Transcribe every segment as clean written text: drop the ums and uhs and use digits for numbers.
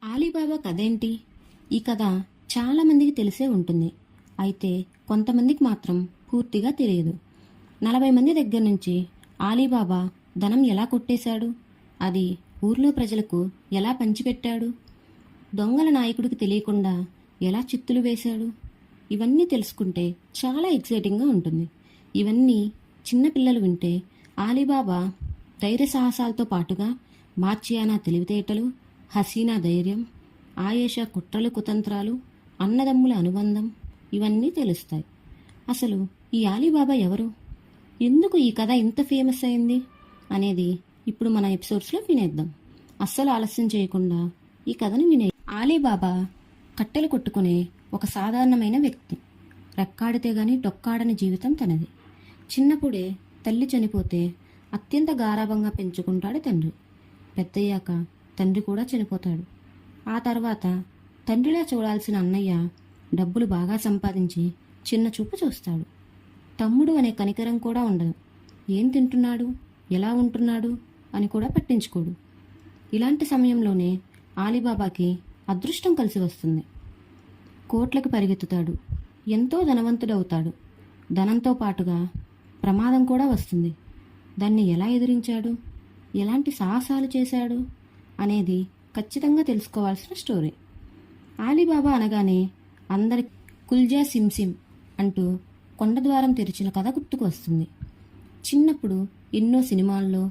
Ali Baba కథేంటి? ఈ కథ చాలామందికి తెలిసే ఉంటుంది. అయితే కొంతమందికి మాత్రం పూర్తిగా తెలియదు. 40 మంది దగ్గర నుంచి ఆలీబాబా ధనం ఎలా కొట్టేశాడు, అది ఊర్లో ప్రజలకు ఎలా పంచిపెట్టాడు, దొంగల నాయకుడికి తెలియకుండా ఎలా చిత్తులు వేశాడు, ఇవన్నీ తెలుసుకుంటే చాలా ఎక్సైటింగ్గా ఉంటుంది. ఇవన్నీ చిన్నపిల్లలు వింటే ఆలీబాబా ధైర్య సాహసాలతో పాటుగా మార్చియానా తెలివితేటలు, హసీనా ధైర్యం, ఆయేషా కుట్రలు కుతంత్రాలు, అన్నదమ్ముల అనుబంధం ఇవన్నీ తెలుస్తాయి. అసలు ఈ ఆలీబాబా ఎవరు, ఎందుకు ఈ కథ ఇంత ఫేమస్ అయింది అనేది ఇప్పుడు మన ఎపిసోడ్స్లో వినేద్దాం. అస్సలు ఆలస్యం చేయకుండా ఈ కథను వినే. ఆలీబాబా కట్టెలు కొట్టుకునే ఒక సాధారణమైన వ్యక్తి. రెక్కాడితే గాని డొక్కాడని జీవితం తనది. చిన్నప్పుడే తల్లి చనిపోతే అత్యంత గారాబంగా పెంచుకుంటాడు తండ్రి. పెద్దయ్యాక తండ్రి కూడా చనిపోతాడు. ఆ తర్వాత తండ్రిలా చూడాల్సిన అన్నయ్య డబ్బులు బాగా సంపాదించి చిన్న చూపు చూస్తాడు. తమ్ముడు అనే కనికరం కూడా ఉండదు. ఏం తింటున్నాడు, ఎలా ఉంటున్నాడు అని కూడా పట్టించుకోడు. ఇలాంటి సమయంలోనే ఆలీబాబాకి అదృష్టం కలిసి వస్తుంది. కోట్లకు పరిగెత్తుతాడు, ఎంతో ధనవంతుడవుతాడు. ధనంతో పాటుగా ప్రమాదం కూడా వస్తుంది. దాన్ని ఎలా ఎదిరించాడు, ఎలాంటి సాహసాలు చేశాడు అనేది ఖచ్చితంగా తెలుసుకోవాల్సిన స్టోరీ. ఆలీబాబా అనగానే అందరి కుల్జా సిమ్సిమ్ అంటూ కొండద్వారం తెరిచిన కథ గుర్తుకు వస్తుంది. చిన్నప్పుడు ఎన్నో సినిమాల్లో,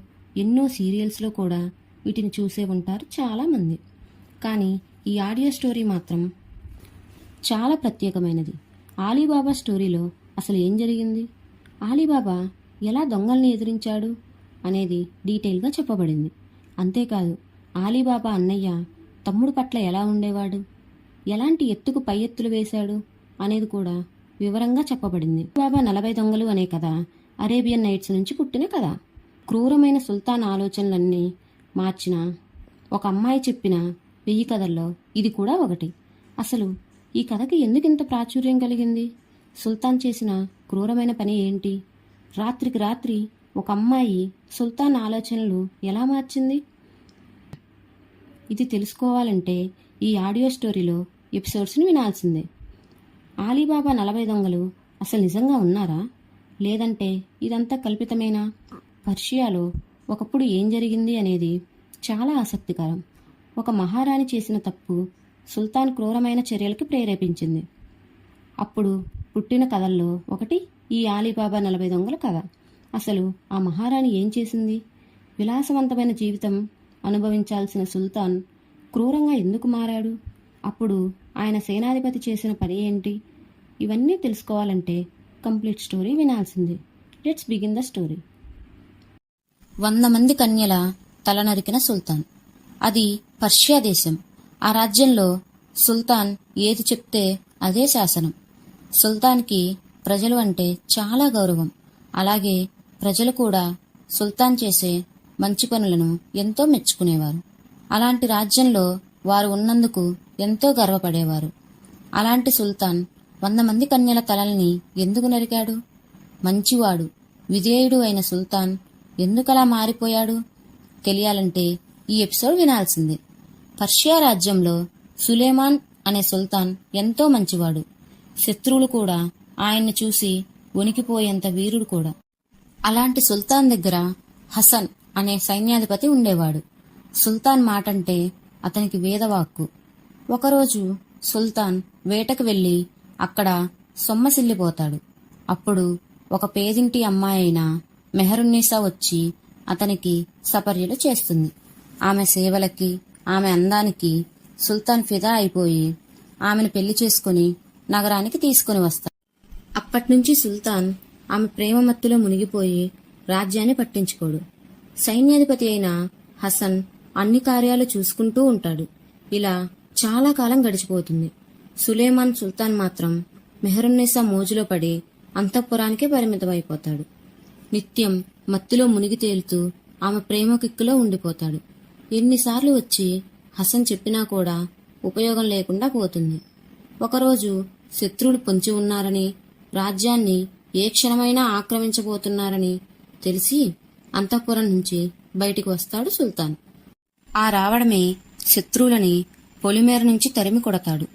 ఎన్నో సీరియల్స్లో కూడా వీటిని చూసే ఉంటారు చాలామంది. కానీ ఈ ఆడియో స్టోరీ మాత్రం చాలా ప్రత్యేకమైనది. ఆలీబాబా స్టోరీలో అసలు ఏం జరిగింది, ఆలీబాబా ఎలా దొంగల్ని ఎదిరించాడు అనేది డీటెయిల్గా చెప్పబడింది. అంతేకాదు ఆలీబాబా అన్నయ్య తమ్ముడు పట్ల ఎలా ఉండేవాడు, ఎలాంటి ఎత్తుకు పై ఎత్తులు వేశాడు అనేది కూడా వివరంగా చెప్పబడింది. బాబా 40 దొంగలు అనే కథ అరేబియన్ నైట్స్ నుంచి పుట్టిన కథ. క్రూరమైన సుల్తాన్ ఆలోచనలన్నీ మార్చిన ఒక అమ్మాయి చెప్పిన 1000 కథల్లో ఇది కూడా ఒకటి. అసలు ఈ కథకి ఎందుకు ఇంత ప్రాచుర్యం కలిగింది, సుల్తాన్ చేసిన క్రూరమైన పని ఏంటి, రాత్రికి రాత్రి ఒక అమ్మాయి సుల్తాన్ ఆలోచనలు ఎలా మార్చింది, ఇది తెలుసుకోవాలంటే ఈ ఆడియో స్టోరీలో ఎపిసోడ్స్ని వినాల్సిందే. ఆలీబాబా 40 దొంగలు అసలు నిజంగా ఉన్నారా, లేదంటే ఇదంతా కల్పితమేనా, పర్షియాలో ఒకప్పుడు ఏం జరిగింది అనేది చాలా ఆసక్తికరం. ఒక మహారాణి చేసిన తప్పు సుల్తాన్ క్రూరమైన చర్యలకి ప్రేరేపించింది. అప్పుడు పుట్టిన కథల్లో ఒకటి ఈ ఆలీబాబా 40 దొంగల కథ. అసలు ఆ మహారాణి ఏం చేసింది, విలాసవంతమైన జీవితం అనుభవించాల్సిన సుల్తాన్ క్రూరంగా ఎందుకు మారాడు, అప్పుడు ఆయన సేనాధిపతి చేసిన పని ఏంటి, ఇవన్నీ తెలుసుకోవాలంటే కంప్లీట్ స్టోరీ వినాల్సిందే. Let's begin the story. 100 మంది కన్యల తల నరికిన సుల్తాన్. అది పర్షియా దేశం. ఆ రాజ్యంలో సుల్తాన్ ఏది చెప్తే అదే శాసనం. సుల్తాన్కి ప్రజలు అంటే చాలా గౌరవం. అలాగే ప్రజలు కూడా సుల్తాన్ చేసే మంచి పనులను ఎంతో మెచ్చుకునేవారు. అలాంటి రాజ్యంలో వారు ఉన్నందుకు ఎంతో గర్వపడేవారు. అలాంటి సుల్తాన్ 100 మంది కన్యల తలల్ని ఎందుకు నరికాడు? మంచివాడు, విధేయుడు అయిన సుల్తాన్ ఎందుకలా మారిపోయాడు తెలియాలంటే ఈ ఎపిసోడ్ వినాల్సిందే. పర్షియా రాజ్యంలో సులేమాన్ అనే సుల్తాన్ ఎంతో మంచివాడు. శత్రువులు కూడా ఆయన్ని చూసి వణికిపోయేంత వీరుడు కూడా. అలాంటి సుల్తాన్ దగ్గర హసన్ అనే సైన్యాధిపతి ఉండేవాడు. సుల్తాన్ మాటంటే అతనికి వేదవాక్కు. ఒకరోజు సుల్తాన్ వేటకు వెళ్లి అక్కడ సొమ్మసిల్లిపోతాడు. అప్పుడు ఒక పేదింటి అమ్మాయి అయిన మెహరున్నీసా వచ్చి అతనికి సపర్యలు చేస్తుంది. ఆమె సేవలకి, ఆమె అందానికి సుల్తాన్ ఫిదా అయిపోయి ఆమెను పెళ్లి చేసుకుని నగరానికి తీసుకుని వస్తాడు. అప్పట్నుంచి సుల్తాన్ ఆమె ప్రేమ మత్తులో మునిగిపోయి రాజ్యాన్ని పట్టించుకోడు. సైన్యాధిపతి అయిన హసన్ అన్ని కార్యాలు చూసుకుంటూ ఉంటాడు. ఇలా చాలా కాలం గడిచిపోతుంది. సులేమాన్ సుల్తాన్ మాత్రం మెహరున్నీసా మోజులో పడి అంతఃపురానికే పరిమితమైపోతాడు. నిత్యం మత్తులో మునిగి తేలుతూ ఆమె ప్రేమ కిక్కులో ఉండిపోతాడు. ఎన్నిసార్లు వచ్చి హసన్ చెప్పినా కూడా ఉపయోగం లేకుండా పోతుంది. ఒకరోజు శత్రువులు పొంచి ఉన్నారని, రాజ్యాన్ని ఏ క్షణమైనా ఆక్రమించబోతున్నారని తెలిసి అంతఃపురం నుంచి బయటికి వస్తాడు సుల్తాన్. ఆ రావడమే శత్రువులని పొలిమేర నుంచి తరిమి కొడతాడు.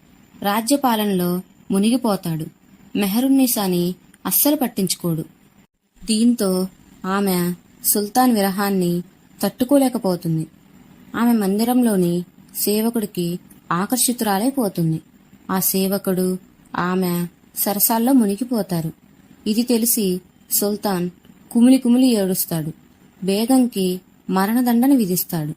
రాజ్యపాలనలో మునిగిపోతాడు. మెహరున్నీసాని అస్సలు పట్టించుకోడు. దీంతో ఆమె సుల్తాన్ విరహాన్ని తట్టుకోలేకపోతుంది. ఆమె మందిరంలోని సేవకుడికి ఆకర్షితురాలైపోతుంది. ఆ సేవకుడు ఆమె సరసాల్లో మునిగిపోతారు. ఇది తెలిసి సుల్తాన్ కుమిలి కుమిలి ఏడుస్తాడు. బేగంకి మరణదండన విధిస్తాడు.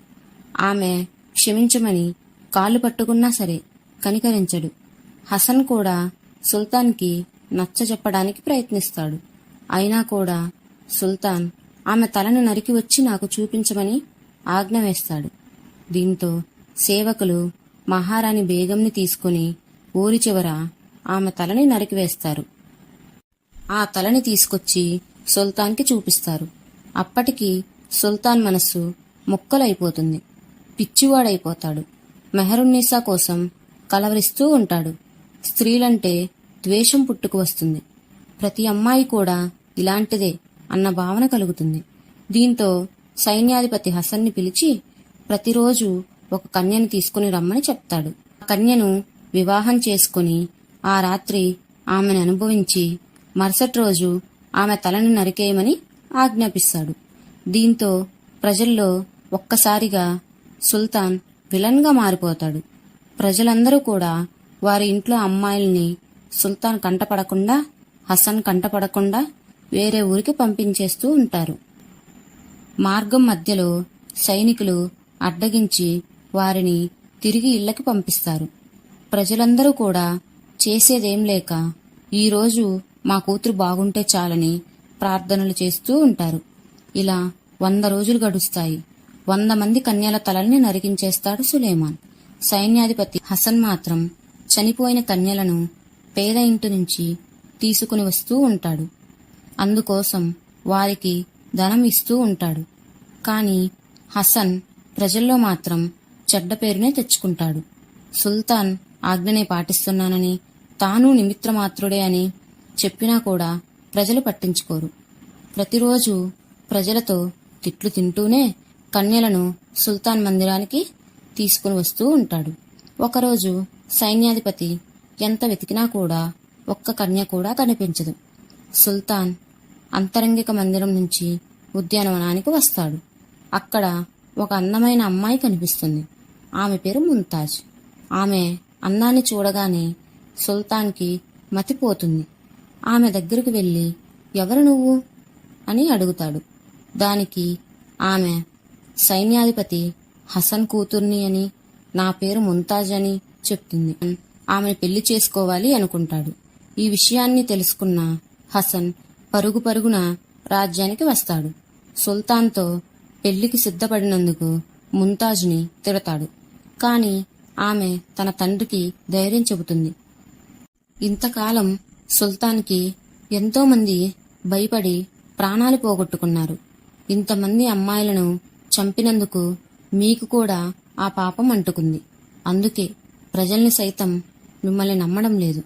ఆమె క్షమించమని కాళ్ళు పట్టుకున్నా సరే కనికరించడు. హసన్ కూడా సుల్తాన్కి నచ్చజెప్పడానికి ప్రయత్నిస్తాడు. అయినా కూడా సుల్తాన్ ఆమె తలను నరికి వచ్చి నాకు చూపించమని ఆజ్ఞ వేస్తాడు. దీంతో సేవకులు మహారాణి బేగంని తీసుకుని ఊరి చివర ఆమె తలని నరికివేస్తారు. ఆ తలని తీసుకొచ్చి సుల్తాన్కి చూపిస్తారు. అప్పటికి సుల్తాన్ మనస్సు ముక్కలైపోతుంది. పిచ్చివాడైపోతాడు. మెహరున్నీసా కోసం కలవరిస్తూ ఉంటాడు. స్త్రీలంటే ద్వేషం పుట్టుకు వస్తుంది. ప్రతి అమ్మాయి కూడా ఇలాంటిదే అన్న భావన కలుగుతుంది. దీంతో సైన్యాధిపతి హసన్ని పిలిచి ప్రతిరోజు ఒక కన్యను తీసుకుని రమ్మని చెప్తాడు. ఆ కన్యను వివాహం చేసుకుని ఆ రాత్రి ఆమెను అనుభవించి మరుసటి రోజు ఆమె తలను నరికేయమని ఆజ్ఞాపిస్తాడు. దీంతో ప్రజల్లో ఒక్కసారిగా సుల్తాన్ విలన్గా మారిపోతాడు. ప్రజలందరూ కూడా వారి ఇంట్లో అమ్మాయిల్ని సుల్తాన్ కంటపడకుండా, హసన్ కంటపడకుండా వేరే ఊరికి పంపించేస్తూ ఉంటారు. మార్గం మధ్యలో సైనికులు అడ్డగించి వారిని తిరిగి ఇళ్లకి పంపిస్తారు. ప్రజలందరూ కూడా చేసేదేం లేక ఈరోజు మా కూతురు బాగుంటే చాలని ప్రార్థనలు చేస్తూ ఉంటారు. ఇలా 100 రోజులు గడుస్తాయి. 100 మంది కన్యల తలల్ని నరికించేస్తాడు సులేమాన్. సైన్యాధిపతి హసన్ మాత్రం చనిపోయిన కన్యలను పేద ఇంటి నుంచి తీసుకుని వస్తూ ఉంటాడు. అందుకోసం వారికి ధనం ఇస్తూ ఉంటాడు. కాని హసన్ ప్రజల్లో మాత్రం చెడ్డ పేరునే తెచ్చుకుంటాడు. సుల్తాన్ ఆజ్ఞనే పాటిస్తున్నానని, తాను నిమిత్రమాత్రుడే అని చెప్పినా కూడా ప్రజలు పట్టించుకోరు. ప్రతిరోజు ప్రజలతో తిట్లు తింటూనే కన్యలను సుల్తాన్ మందిరానికి తీసుకుని వస్తూ ఉంటాడు. ఒకరోజు సైన్యాధిపతి ఎంత వెతికినా కూడా ఒక్క కన్య కూడా కనిపించదు. సుల్తాన్ అంతరంగిక మందిరం నుంచి ఉద్యానవనానికి వస్తాడు. అక్కడ ఒక అందమైన అమ్మాయి కనిపిస్తుంది. ఆమె పేరు ముంతాజ్. ఆమె అందాన్ని చూడగానే సుల్తాన్కి మతిపోతుంది. ఆమె దగ్గరకు వెళ్లి ఎవరు నువ్వు అని అడుగుతాడు. దానికి ఆమె సైన్యాధిపతి హసన్ కూతుర్ని అని, నా పేరు ముంతాజ్ అని చెప్తుంది. ఆమెను పెళ్లి చేసుకోవాలి అనుకుంటాడు. ఈ విషయాన్ని తెలుసుకున్న హసన్ పరుగు పరుగున రాజ్యానికి వస్తాడు. సుల్తాన్తో పెళ్లికి సిద్ధపడినందుకు ముంతాజ్ని తిడతాడు. కాని ఆమె తన తండ్రికి ధైర్యం చెబుతుంది. ఇంతకాలం సుల్తాన్కి ఎంతో మంది భయపడి ప్రాణాలు పోగొట్టుకున్నారు. ఇంతమంది అమ్మాయిలను చంపినందుకు మీకు కూడా ఆ పాపం అంటుకుంది. అందుకే ప్రజల్ని సైతం మిమ్మల్ని నమ్మడం లేదు.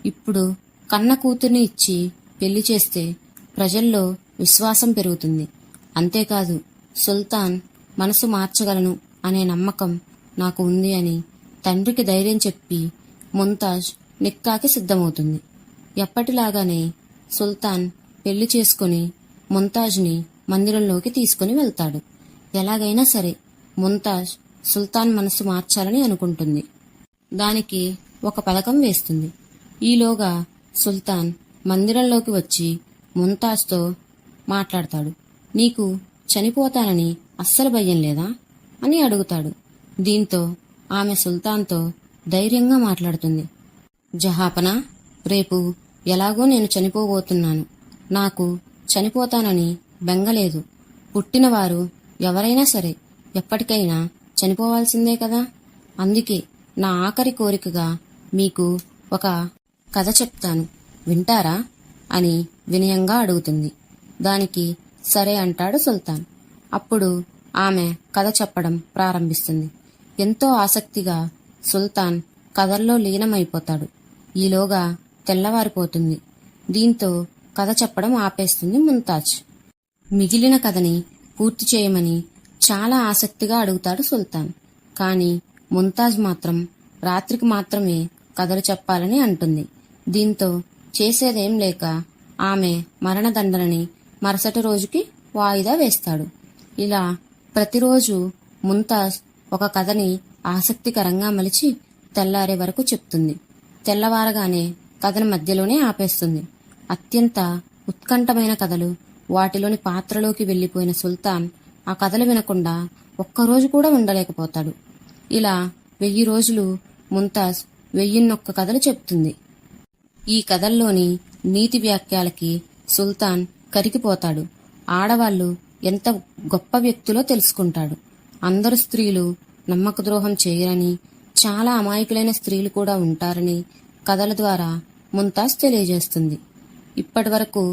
ఇప్పుడు కన్న కూతుర్ని ఇచ్చి పెళ్లి చేస్తే ప్రజల్లో విశ్వాసం పెరుగుతుంది. అంతేకాదు సుల్తాన్ మనసు మార్చగలను అనే నమ్మకం నాకు ఉంది అని తండ్రికి ధైర్యం చెప్పి ముంతాజ్ నిక్కాకి సిద్ధమవుతుంది. ఎప్పటిలాగానే సుల్తాన్ పెళ్లి చేసుకుని ముంతాజ్ని మందిరంలోకి తీసుకుని వెళ్తాడు. ఎలాగైనా సరే ముంతాజ్ సుల్తాన్ మనసు మార్చాలని అనుకుంటుంది. దానికి ఒక పథకం వేస్తుంది. ఈలోగా సుల్తాన్ మందిరంలోకి వచ్చి ముంతాజ్తో మాట్లాడతాడు. నీకు చనిపోతానని అస్సలు భయం లేదా అని అడుగుతాడు. దీంతో ఆమె సుల్తాన్తో ధైర్యంగా మాట్లాడుతుంది. జహాపనా, రేపు ఎలాగో నేను చనిపోబోతున్నాను. నాకు చనిపోతానని బెంగలేదు. పుట్టినవారు ఎవరైనా సరే ఎప్పటికైనా చనిపోవాల్సిందే కదా. అందుకే నా ఆఖరి కోరికగా మీకు ఒక కథ చెప్తాను, వింటారా అని వినయంగా అడుగుతుంది. దానికి సరే అంటాడు సుల్తాన్. అప్పుడు ఆమె కథ చెప్పడం ప్రారంభిస్తుంది. ఎంతో ఆసక్తిగా సుల్తాన్ కథల్లో లీనమైపోతాడు. ఈలోగా తెల్లవారిపోతుంది. దీంతో కథ చెప్పడం ఆపేస్తుంది ముంతాజ్. మిగిలిన కథని పూర్తి చేయమని చాలా ఆసక్తిగా అడుగుతాడు సుల్తాన్. కాని ముంతాజ్ మాత్రం రాత్రికి మాత్రమే కథలు చెప్పాలని అంటుంది. దీంతో చేసేదేం లేక ఆమె మరణదండనని మరుసటి రోజుకి వాయిదా వేస్తాడు. ఇలా ప్రతిరోజు ముంతాజ్ ఒక కథని ఆసక్తికరంగా మలిచి తెల్లారే వరకు చెప్తుంది. తెల్లవారగానే కథను మధ్యలోనే ఆపేస్తుంది. అత్యంత ఉత్కంఠమైన కథలు, వాటిలోని పాత్రలోకి వెళ్లిపోయిన సుల్తాన్ ఆ కథలు వినకుండా ఒక్కరోజు కూడా ఉండలేకపోతాడు. ఇలా 1000 రోజులు ముంతాజ్ 1001 కథలు చెప్తుంది. ఈ కథల్లోని నీతి వ్యాఖ్యలకి సుల్తాన్ కరిగిపోతాడు. ఆడవాళ్లు ఎంత గొప్ప వ్యక్తులో తెలుసుకుంటాడు. అందరు స్త్రీలు నమ్మకద్రోహం చేయరని, చాలా అమాయకులైన స్త్రీలు కూడా ఉంటారని కథల ద్వారా ముంతాజ్ తెలియజేస్తుంది. ఇప్పటి వరకు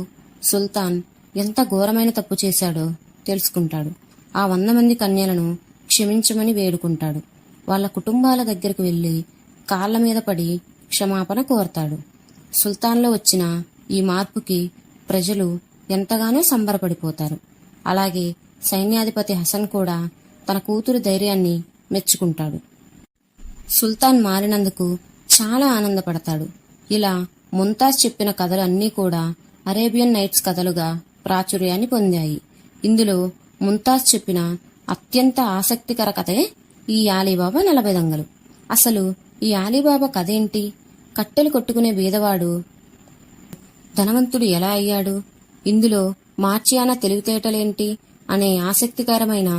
సుల్తాన్ ఎంత ఘోరమైన తప్పు చేశాడో తెలుసుకుంటాడు. ఆ 100 మంది కన్యలను క్షమించమని వేడుకుంటాడు. వాళ్ళ కుటుంబాల దగ్గరకు వెళ్లి కాళ్ల మీద పడి క్షమాపణ కోరతాడు. సుల్తాన్లో వచ్చిన ఈ మార్పుకి ప్రజలు ఎంతగానో సంబరపడిపోతారు. అలాగే సైన్యాధిపతి హసన్ కూడా తన కూతురు ధైర్యాన్ని మెచ్చుకుంటాడు. సుల్తాన్ మారినందుకు చాలా ఆనందపడతాడు. ఇలా ముంతాజ్ చెప్పిన కథలు అన్నీ కూడా అరేబియన్ నైట్స్ కథలుగా ప్రాచుర్యాన్ని పొందాయి. ఇందులో ముంతాజ్ చెప్పిన అత్యంత ఆసక్తికర కథే ఈ అలీబాబా 40 దొంగలు. అసలు ఈ అలీబాబా కథేంటి? కట్టెలు కొట్టుకునే బీదవాడు ధనవంతుడు ఎలా అయ్యాడు? ఇందులో మార్చియానా తెలివితేటలేంటి అనే ఆసక్తికరమైన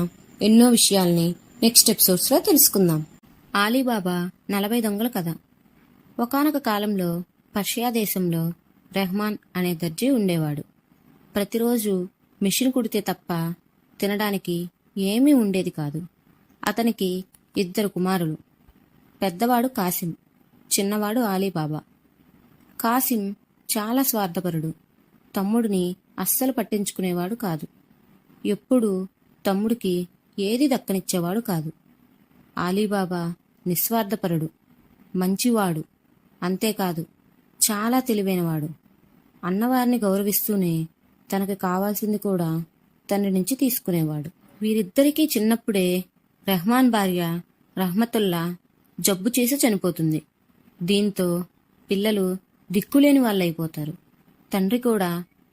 ఎన్నో విషయాల్ని నెక్స్ట్ ఎపిసోడ్స్ లో తెలుసుకుందాం. అలీబాబా 40 దొంగల కథ. ఒకానొక కాలంలో పర్షియా దేశంలో రెహమాన్ అనే దర్జీ ఉండేవాడు. ప్రతిరోజు మిషన్ కుడితే తప్ప తినడానికి ఏమీ ఉండేది కాదు. అతనికి 2 కుమారులు. పెద్దవాడు కాసిం, చిన్నవాడు అలీబాబా. కాసిం చాలా స్వార్థపరుడు. తమ్ముడిని అస్సలు పట్టించుకునేవాడు కాదు. ఎప్పుడూ తమ్ముడికి ఏది దక్కనిచ్చేవాడు కాదు. అలీబాబా నిస్వార్థపరుడు, మంచివాడు. అంతేకాదు చాలా తెలివైనవాడు. అన్నవారిని గౌరవిస్తూనే తనకు కావాల్సింది కూడా తండ్రి నుంచి తీసుకునేవాడు. వీరిద్దరికీ చిన్నప్పుడే రెహమాన్ భార్య రహమతుల్లా జబ్బు చేసి చనిపోతుంది. దీంతో పిల్లలు దిక్కులేని వాళ్ళైపోతారు. తండ్రి కూడా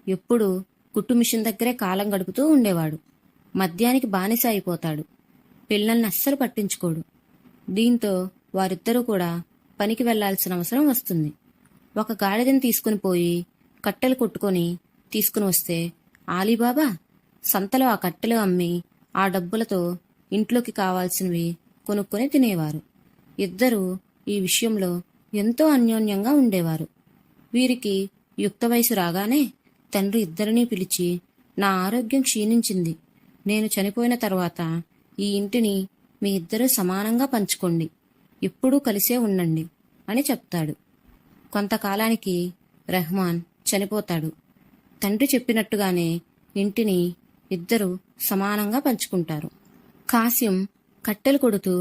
ఎప్పుడూ కుట్టు మిషన్ దగ్గరే కాలం గడుపుతూ ఉండేవాడు. మద్యానికి బానిస అయిపోతాడు. పిల్లల్ని అస్సలు పట్టించుకోడు. దీంతో వారిద్దరూ కూడా పనికి వెళ్లాల్సిన అవసరం వస్తుంది. ఒక గాడిదని తీసుకుని పోయి కట్టెలు కొట్టుకొని తీసుకుని వస్తే అలీబాబా సంతలో ఆ కట్టెలు అమ్మి ఆ డబ్బులతో ఇంట్లోకి కావాల్సినవి కొనుక్కొని తినేవారు. ఇద్దరూ ఈ విషయంలో ఎంతో అన్యోన్యంగా ఉండేవారు. వీరికి యుక్త వయసు రాగానే తండ్రి ఇద్దరినీ పిలిచి, నా ఆరోగ్యం క్షీణించింది. నేను చనిపోయిన తర్వాత ఈ ఇంటిని మీ ఇద్దరూ సమానంగా పంచుకోండి. ఎప్పుడూ కలిసే ఉండండి అని చెప్తాడు. కొంతకాలానికి రెహమాన్ చనిపోతాడు. తండ్రి చెప్పినట్టుగానే ఇంటిని ఇద్దరు సమానంగా పంచుకుంటారు. కాసిం కట్టెలు కొడుతూ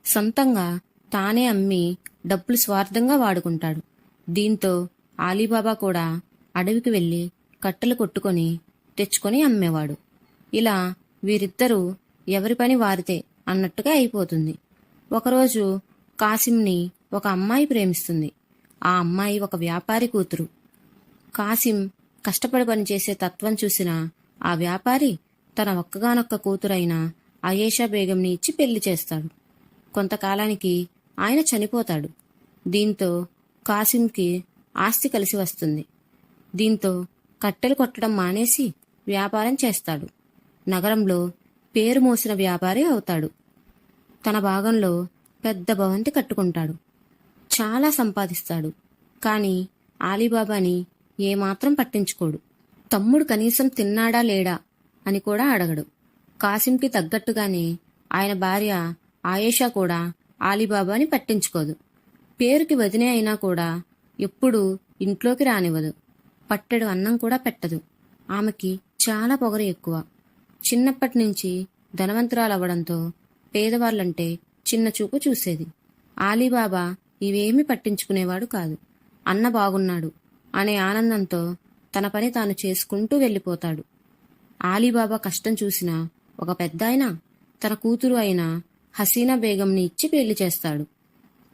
సొంతంగా తానే అమ్మి డబ్బులు స్వార్థంగా వాడుకుంటాడు. దీంతో అలీబాబా కూడా అడవికి వెళ్లి కట్టెలు కొట్టుకొని తెచ్చుకొని అమ్మేవాడు. ఇలా వీరిద్దరూ ఎవరి పని వారితే అన్నట్టుగా అయిపోతుంది. ఒకరోజు కాసింని ఒక అమ్మాయి ప్రేమిస్తుంది. ఆ అమ్మాయి ఒక వ్యాపారి కూతురు. కాసిం కష్టపడి పనిచేసే తత్వం చూసిన ఆ వ్యాపారి తన ఒక్కగానొక్క కూతురైన అయేషా బేగంని ఇచ్చి పెళ్లి చేస్తాడు. కొంతకాలానికి ఆయన చనిపోతాడు. దీంతో కాసింకి ఆస్తి కలిసి వస్తుంది. దీంతో కట్టెలు కొట్టడం మానేసి వ్యాపారం చేస్తాడు. నగరంలో పేరు మోసిన వ్యాపారి అవుతాడు. తన భాగంలో పెద్ద భవంతి కట్టుకుంటాడు. చాలా సంపాదిస్తాడు. కాని అలీబాబాని ఏమాత్రం పట్టించుకోడు. తమ్ముడు కనీసం తిన్నాడా లేడా అని కూడా అడగడు. కాసింకి తగ్గట్టుగానే ఆయన భార్య ఆయేషా కూడా అలీబాబాని పట్టించుకోదు. పేరుకి వదినే అయినా కూడా ఎప్పుడూ ఇంట్లోకి రానివ్వదు. పట్టెడు అన్నం కూడా పెట్టదు. ఆమెకి చాలా పొగరు ఎక్కువ. చిన్నప్పటి నుంచి ధనవంతురాలవ్వడంతో పేదవాళ్లంటే చిన్న చూపు చూసేది. అలీబాబా ఇవేమీ పట్టించుకునేవాడు కాదు. అన్న బాగున్నాడు అనే ఆనందంతో తన పని తాను చేసుకుంటూ వెళ్ళిపోతాడు. అలీబాబా కష్టం చూసిన ఒక పెద్దాయన తన కూతురు అయిన హసీనా బేగంని ఇచ్చి పెళ్లి చేస్తాడు.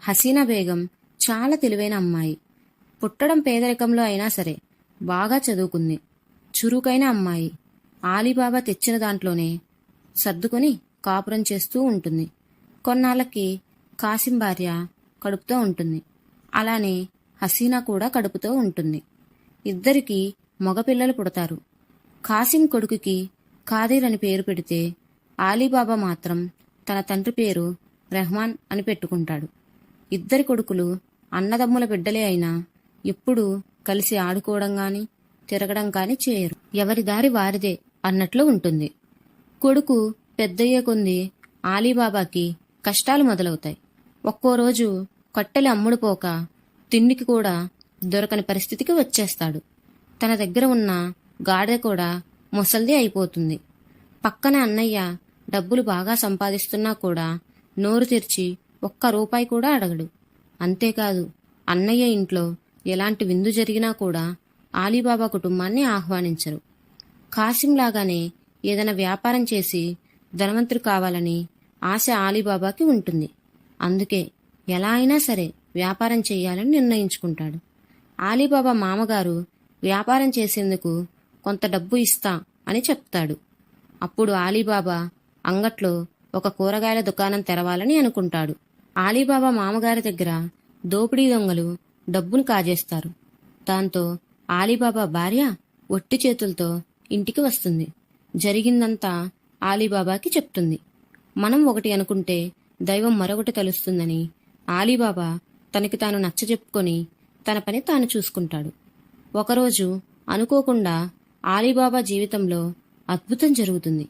హసీనా బేగం చాలా తెలివైన అమ్మాయి. పుట్టడం పేదరికంలో అయినా సరే బాగా చదువుకుంది. చురుకైన అమ్మాయి. ఆలీబాబా తెచ్చిన దాంట్లోనే సర్దుకొని కాపురం చేస్తూ ఉంటుంది. కొన్నాళ్ళకి కాసిం భార్య కడుపుతో ఉంటుంది. అలానే హసీనా కూడా కడుపుతో ఉంటుంది. ఇద్దరికీ మగపిల్లలు పుడతారు. కాసిం కొడుకుకి ఖాదీర్ అని పేరు పెడితే ఆలీబాబా మాత్రం తన తండ్రి పేరు రెహమాన్ అని పెట్టుకుంటాడు. ఇద్దరి కొడుకులు అన్నదమ్ముల బిడ్డలే అయినా ఎప్పుడూ కలిసి ఆడుకోవడం గాని తిరగడం కాని చేయరు. ఎవరి దారి వారిదే అన్నట్లు ఉంటుంది. కొడుకు పెద్దయ్యే కొంది ఆలీబాబాకి కష్టాలు మొదలవుతాయి. ఒక్కో రోజు కట్టెలు అమ్ముడుపోక తిండికి కూడా దొరకని పరిస్థితికి వచ్చేస్తాడు. తన దగ్గర ఉన్న గాడిద కూడా ముసల్ది అయిపోతుంది. పక్కన అన్నయ్య డబ్బులు బాగా సంపాదిస్తున్నా కూడా నోరు తెరిచి ఒక్క రూపాయి కూడా అడగడు. అంతేకాదు, అన్నయ్య ఇంట్లో ఎలాంటి విందు జరిగినా కూడా ఆలీబాబా కుటుంబాన్ని ఆహ్వానించరు. కాసింలాగానే ఏదైనా వ్యాపారం చేసి ధనవంతుడు కావాలని ఆశ ఆలీబాబాకి ఉంటుంది. అందుకే ఎలా అయినా సరే వ్యాపారం చేయాలని నిర్ణయించుకుంటాడు. ఆలీబాబా మామగారు వ్యాపారం చేసేందుకు కొంత డబ్బు ఇస్తా అని చెప్తాడు. అప్పుడు ఆలీబాబా అంగట్లో ఒక కూరగాయల దుకాణం తెరవాలని అనుకుంటాడు. ఆలీబాబా మామగారి దగ్గర దోపిడీ దొంగలు డబ్బును కాజేస్తారు. దాంతో ఆలీబాబా భార్య ఒట్టి చేతులతో ఇంటికి వస్తుంది. జరిగిందంతా ఆలీబాబాకి చెప్తుంది. మనం ఒకటి అనుకుంటే దైవం మరొకటి తలుస్తుందని ఆలీబాబా తనకి తాను నచ్చజెప్పుకొని తన పని తాను చూసుకుంటాడు. ఒకరోజు అనుకోకుండా ఆలీబాబా జీవితంలో అద్భుతం జరుగుతుంది.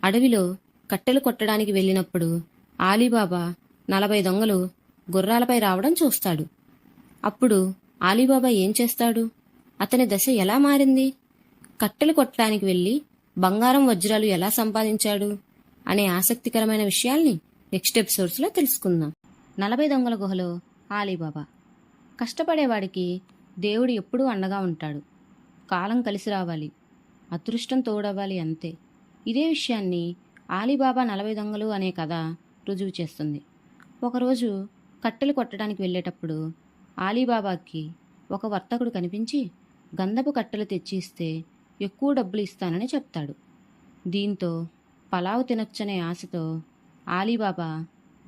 అడవిలో కట్టెలు కొట్టడానికి వెళ్ళినప్పుడు ఆలీబాబా 40 దొంగలు గుర్రాలపై రావడం చూస్తాడు. అప్పుడు ఆలీబాబా ఏం చేస్తాడు? అతని దశ ఎలా మారింది? కట్టెలు కొట్టడానికి వెళ్ళి బంగారం వజ్రాలు ఎలా సంపాదించాడు అనే ఆసక్తికరమైన విషయాల్ని నెక్స్ట్ ఎపిసోడ్స్లో తెలుసుకుందాం. 40 దొంగల గుహలో ఆలీబాబా. కష్టపడేవాడికి దేవుడు ఎప్పుడూ అండగా ఉంటాడు. కాలం కలిసి రావాలి, అదృష్టం తోడవ్వాలి, అంతే. ఇదే విషయాన్ని ఆలీబాబా 40 దొంగలు అనే కథ రుజువు చేస్తుంది. ఒకరోజు కట్టెలు కొట్టడానికి వెళ్ళేటప్పుడు ఆలీబాబాకి ఒక వర్తకుడు కనిపించి గంధపు కట్టెలు తెచ్చి ఇస్తే ఎక్కువ డబ్బులు ఇస్తానని చెప్తాడు. దీంతో పలావు తినొచ్చనే ఆశతో ఆలీబాబా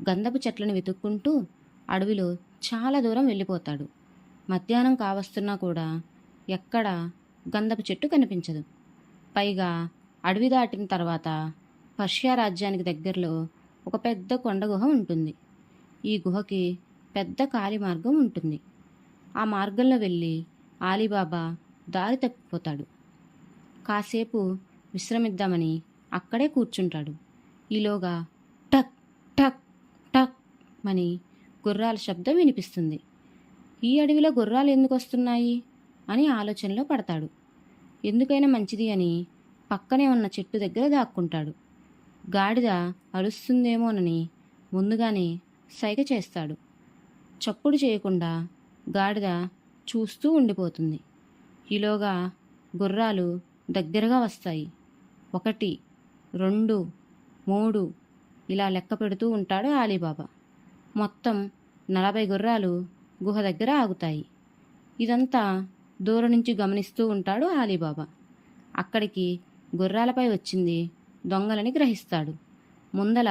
గంధపు చెట్లను వెతుక్కుంటూ అడవిలో చాలా దూరం వెళ్ళిపోతాడు. మధ్యాహ్నం కావస్తున్నా కూడా ఎక్కడా గంధపు చెట్టు కనిపించదు. పైగా అడవి దాటిన తర్వాత పర్షియా రాజ్యానికి దగ్గరలో ఒక పెద్ద కొండ గుహ ఉంటుంది. ఈ గుహకి పెద్ద ఖాళీ మార్గం ఉంటుంది. ఆ మార్గంలో వెళ్ళి ఆలీబాబా దారి తప్పిపోతాడు. కాసేపు విశ్రమిద్దామని అక్కడే కూర్చుంటాడు. ఈలోగా టక్ టక్ టక్ అని గుర్రాల శబ్దం వినిపిస్తుంది. ఈ అడవిలో గుర్రాలు ఎందుకు వస్తున్నాయి అని ఆలోచనలో పడతాడు. ఎందుకైనా మంచిది అని పక్కనే ఉన్న చెట్టు దగ్గర దాక్కుంటాడు. గాడిద అరుస్తుందేమోనని ముందుగానే సైగ చేస్తాడు. చప్పుడు చేయకుండా గాడిద చూస్తూ ఉండిపోతుంది. ఈలోగా గుర్రాలు దగ్గరగా వస్తాయి. 1, 2, 3 ఇలా లెక్క పెడుతూ ఉంటాడు ఆలీబాబా. మొత్తం 40 గుర్రాలు గుహ దగ్గర ఆగుతాయి. ఇదంతా దూరం నుంచి గమనిస్తూ ఉంటాడు ఆలీబాబా. అక్కడికి గుర్రాలపై వచ్చింది దొంగలని గ్రహిస్తాడు. ముందల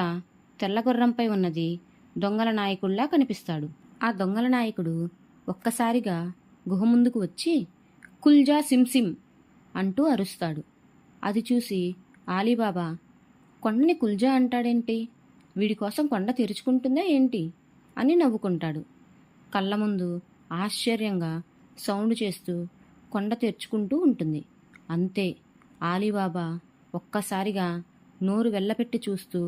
తెల్ల గుర్రంపై ఉన్నది దొంగల నాయకుల్లా కనిపిస్తాడు. ఆ దొంగల నాయకుడు ఒక్కసారిగా గుహ ముందుకు వచ్చి కుల్జా సిమ్సిమ్ అంటూ అరుస్తాడు. అది చూసి ఆలీబాబా కొండని కుల్జా అంటాడేంటి, వీడి కోసం కొండ తెరుచుకుంటుందా ఏంటి అని నవ్వుకుంటాడు. కళ్ళ ముందు ఆశ్చర్యంగా సౌండ్ చేస్తూ కొండ తెరుచుకుంటూ ఉంటుంది. అంతే, ఆలీబాబా ఒక్కసారిగా నోరు వెళ్ళపెట్టి చూస్తూ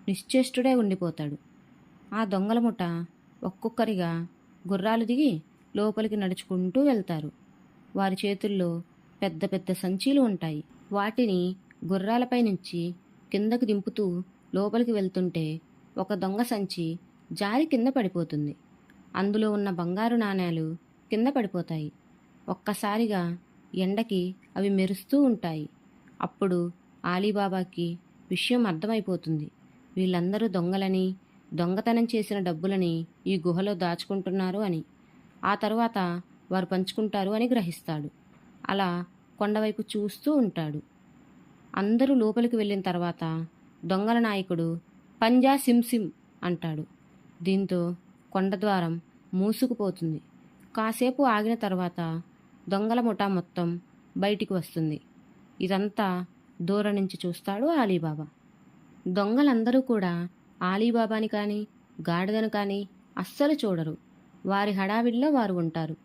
నిశ్చేష్టుడే ఉండిపోతాడు. ఆ దొంగల ముఠ ఒక్కొక్కరిగా గుర్రాలు దిగి లోపలికి నడుచుకుంటూ వెళ్తారు. వారి చేతుల్లో పెద్ద పెద్ద సంచీలు ఉంటాయి. వాటిని గుర్రాలపై నుంచి కిందకు దింపుతూ లోపలికి వెళ్తుంటే ఒక దొంగ సంచి జారి కింద పడిపోతుంది. అందులో ఉన్న బంగారు నాణేలు కింద పడిపోతాయి. ఒక్కసారిగా ఎండకి అవి మెరుస్తూ ఉంటాయి. అప్పుడు ఆలీబాబాకి విషయం అర్థమైపోతుంది. వీళ్ళందరూ దొంగలని, దొంగతనం చేసిన డబ్బులని ఈ గుహలో దాచుకుంటున్నారు అని. ఆ తరువాత వారు పంచుకుంటారు అని గ్రహిస్తాడు. అలా కొండవైపు చూస్తూ ఉంటాడు. అందరూ లోపలికి వెళ్ళిన తర్వాత దొంగల నాయకుడు పంజా సిమ్ అంటాడు. దీంతో కొండ ద్వారం మూసుకుపోతుంది. కాసేపు ఆగిన తర్వాత దొంగల ముఠా మొత్తం బయటికి వస్తుంది. ఇదంతా దూరం నుంచి చూస్తాడు ఆలీబాబా. దొంగలందరూ కూడా ఆలీబాబాని కానీ గాడిదను కానీ అస్సలు చూడరు. వారి హడావిడిలో వారు ఉంటారు.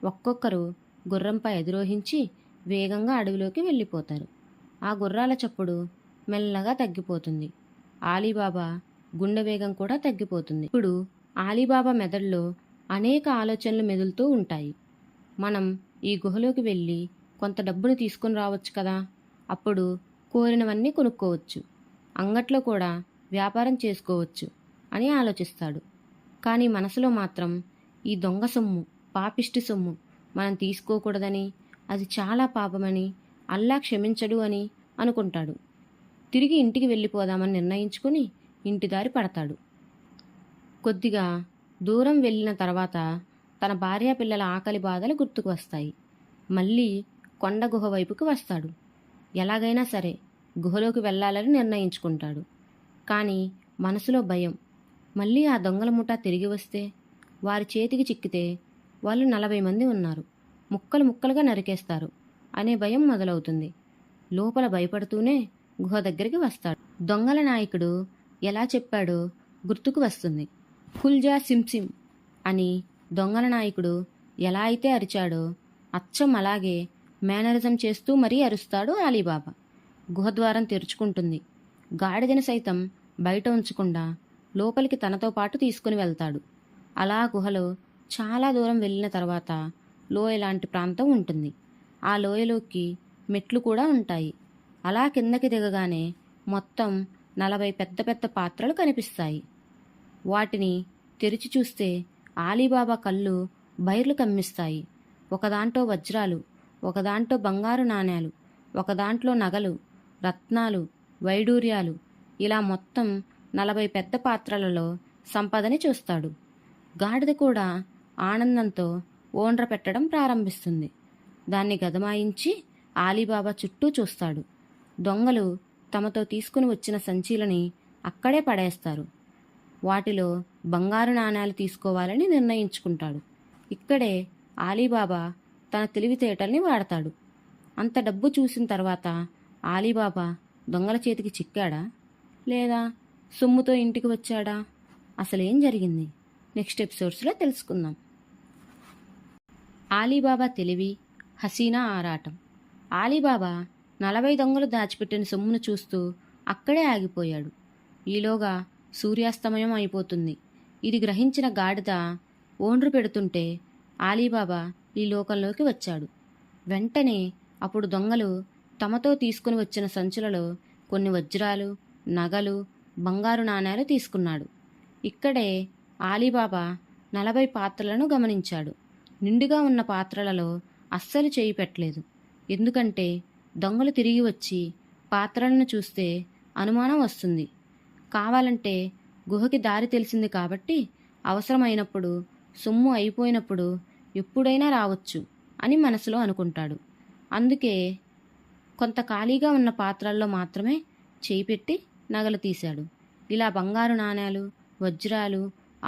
ఒక్కొక్కరు గుర్రంపై అధిరోహించి వేగంగా అడవిలోకి వెళ్ళిపోతారు. ఆ గుర్రాల చప్పుడు మెల్లగా తగ్గిపోతుంది. ఆలీబాబా గుండె వేగం కూడా తగ్గిపోతుంది. ఇప్పుడు ఆలీబాబా మెదడులో అనేక ఆలోచనలు మెదులుతూ ఉంటాయి. మనం ఈ గుహలోకి వెళ్ళి కొంత డబ్బును తీసుకుని రావచ్చు కదా, అప్పుడు కోరినవన్నీ కొనుక్కోవచ్చు, అంగట్లో కూడా వ్యాపారం చేసుకోవచ్చు అని ఆలోచిస్తాడు. కానీ మనసులో మాత్రం ఈ దొంగ సొమ్ము, పాపిష్టి సొమ్ము మనం తీసుకోకూడదని, అది చాలా పాపమని, అల్లా క్షమించడు అని అనుకుంటాడు. తిరిగి ఇంటికి వెళ్ళిపోదామని నిర్ణయించుకుని ఇంటి దారి పడతాడు. కొద్దిగా దూరం వెళ్ళిన తర్వాత తన భార్య పిల్లల ఆకలి బాధలు గుర్తుకు వస్తాయి. మళ్ళీ కొండ గుహ వైపుకి వస్తాడు. ఎలాగైనా సరే గుహలోకి వెళ్ళాలని నిర్ణయించుకుంటాడు. కానీ మనసులో భయం. మళ్ళీ ఆ దొంగల ముఠా తిరిగి వస్తే, వారి చేతికి చిక్కితే వాళ్ళు 40 మంది ఉన్నారు, ముక్కలు ముక్కలుగా నరికేస్తారు అనే భయం మొదలవుతుంది. లోపల భయపడుతూనే గుహ దగ్గరికి వస్తాడు. దొంగల నాయకుడు ఎలా చెప్పాడో గుర్తుకు వస్తుంది. ఖుల్జా సిమ్ అని దొంగల నాయకుడు ఎలా అయితే అరిచాడో అచ్చం అలాగే మేనరిజం చేస్తూ మరీ అరుస్తాడు ఆలీబాబా. గుహద్వారం తెరుచుకుంటుంది. గాడిదని సైతం బయట ఉంచకుండా లోపలికి తనతో పాటు తీసుకుని వెళ్తాడు. అలా గుహలో చాలా దూరం వెళ్ళిన తర్వాత లోయ లాంటి ప్రాంతం ఉంటుంది. ఆ లోయలోకి మెట్లు కూడా ఉంటాయి. అలా కిందకి దిగగానే మొత్తం 40 పెద్ద పెద్ద పాత్రలు కనిపిస్తాయి. వాటిని తెరిచి చూస్తే ఆలీబాబా కళ్ళు బైర్లు కమ్మిస్తాయి. ఒకదాంట్లో వజ్రాలు, ఒకదాంట్లో బంగారు నాణేలు, ఒకదాంట్లో నగలు, రత్నాలు, వైడూర్యాలు, ఇలా మొత్తం 40 పెద్ద పాత్రలలో సంపదని చూస్తాడు. గాడిద కూడా ఆనందంతో ఓండ్ర పెట్టడం ప్రారంభిస్తుంది. దాన్ని గదమాయించి ఆలీబాబా చుట్టూ చూస్తాడు. దొంగలు తమతో తీసుకుని వచ్చిన సంచీలని అక్కడే పడేస్తారు. వాటిలో బంగారు నాణేలు తీసుకోవాలని నిర్ణయించుకుంటాడు. ఇక్కడే ఆలీబాబా తన తెలివితేటల్ని వాడతాడు. అంత డబ్బు చూసిన తర్వాత ఆలీబాబా దొంగల చేతికి చిక్కాడా, లేదా సొమ్ముతో ఇంటికి వచ్చాడా? అసలేం జరిగింది నెక్స్ట్ ఎపిసోడ్స్లో తెలుసుకుందాం. ఆలీబాబా తెలివి, హసీనా ఆరాటం. ఆలీబాబా 40 దొంగలు దాచిపెట్టిన సొమ్మును చూస్తూ అక్కడే ఆగిపోయాడు. ఈలోగా సూర్యాస్తమయం అయిపోతుంది. ఇది గ్రహించిన గాడిద ఓండ్రు పెడుతుంటే ఆలీబాబా ఈ లోకంలోకి వచ్చాడు. వెంటనే అప్పుడు దొంగలు తమతో తీసుకుని వచ్చిన సంచులలో కొన్ని వజ్రాలు, నగలు, బంగారు నాణేలు తీసుకున్నాడు. ఇక్కడే ఆలీబాబా 40 పాత్రలను గమనించాడు. నిండుగా ఉన్న పాత్రలలో అస్సలు చేయి పెట్టలేదు. ఎందుకంటే దొంగలు తిరిగి వచ్చి పాత్రలను చూస్తే అనుమానం వస్తుంది. కావాలంటే గుహకి దారి తెలిసింది కాబట్టి అవసరమైనప్పుడు, సొమ్ము అయిపోయినప్పుడు ఎప్పుడైనా రావచ్చు అని మనసులో అనుకుంటాడు. అందుకే కొంత ఖాళీగా ఉన్న పాత్రల్లో మాత్రమే చేయి పెట్టి నగలు తీశాడు. ఇలా బంగారు నాణేలు, వజ్రాలు,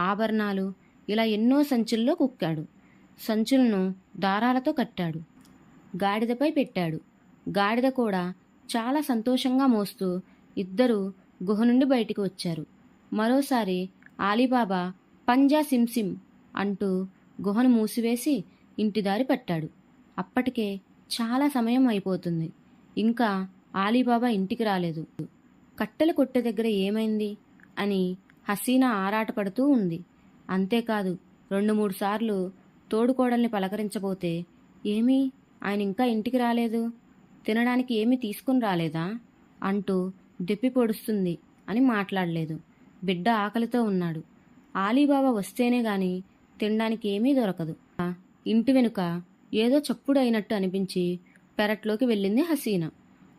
ఆభరణాలు ఇలా ఎన్నో సంచుల్లో కుక్కాడు. సంచులను దారాలతో కట్టాడు. గాడిదపై పెట్టాడు. గాడిద కూడా చాలా సంతోషంగా మోస్తూ ఇద్దరూ గుహ నుండి బయటికి వచ్చారు. మరోసారి ఆలీబాబా పంజా సిమ్ అంటూ గుహను మూసివేసి ఇంటి దారి పట్టాడు. అప్పటికే చాలా సమయం అయిపోతుంది. ఇంకా ఆలీబాబా ఇంటికి రాలేదు. కట్టెల కొట్టె దగ్గర ఏమైంది అని హసీనా ఆరాటపడుతూ ఉంది. అంతేకాదు 2-3 సార్లు తోడుకోడల్ని పలకరించబోతే, ఏమీ ఆయన ఇంకా ఇంటికి రాలేదు, తినడానికి ఏమీ తీసుకుని రాలేదా అంటూ దెప్పి పొడుస్తుంది అని మాట్లాడలేదు. బిడ్డ ఆకలితో ఉన్నాడు. ఆలీబాబా వస్తేనే గాని తినడానికి ఏమీ దొరకదు. ఇంటి వెనుక ఏదో చప్పుడు అయినట్టు అనిపించి పెరట్లోకి వెళ్ళింది హసీనా.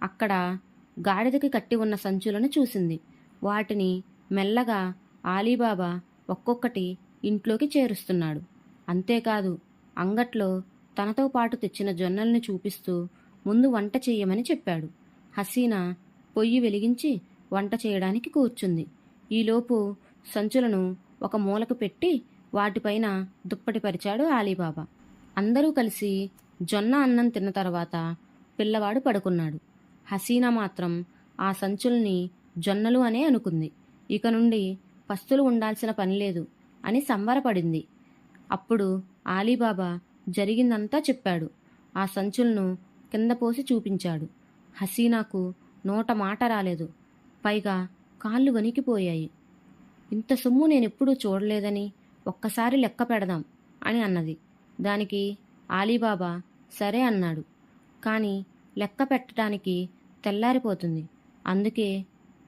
అక్కడ గాడిదకి కట్టి ఉన్న సంచులను చూసింది. వాటిని మెల్లగా ఆలీబాబా ఒక్కొక్కటి ఇంట్లోకి చేరుస్తున్నాడు. అంతేకాదు అంగట్లో తనతో పాటు తెచ్చిన జొన్నల్ని చూపిస్తూ ముందు వంట చెయ్యమని చెప్పాడు. హసీనా పొయ్యి వెలిగించి వంట చేయడానికి కూర్చుంది. ఈలోపు సంచులను ఒక మూలకు పెట్టి వాటిపైన దుప్పటి పరిచాడు ఆలీబాబా. అందరూ కలిసి జొన్న అన్నం తిన్న తర్వాత పిల్లవాడు పడుకున్నాడు. హసీనా మాత్రం ఆ సంచుల్ని జొన్నలు అనే అనుకుంది. ఇక నుండి పస్తులు ఉండాల్సిన పనిలేదు అని సంబరపడింది. అప్పుడు ఆలీబాబా జరిగిందంతా చెప్పాడు. ఆ సంచులను కింద పోసి చూపించాడు. హసీనాకు నోట మాట రాలేదు. పైగా కాళ్ళు వణికిపోయాయి. ఇంత సొమ్ము నేనెప్పుడూ చూడలేదని ఒక్కసారి లెక్క పెడదాం అని అన్నది. దానికి ఆలీబాబా సరే అన్నాడు. కానీ లెక్క పెట్టడానికి తెల్లారిపోతుంది, అందుకే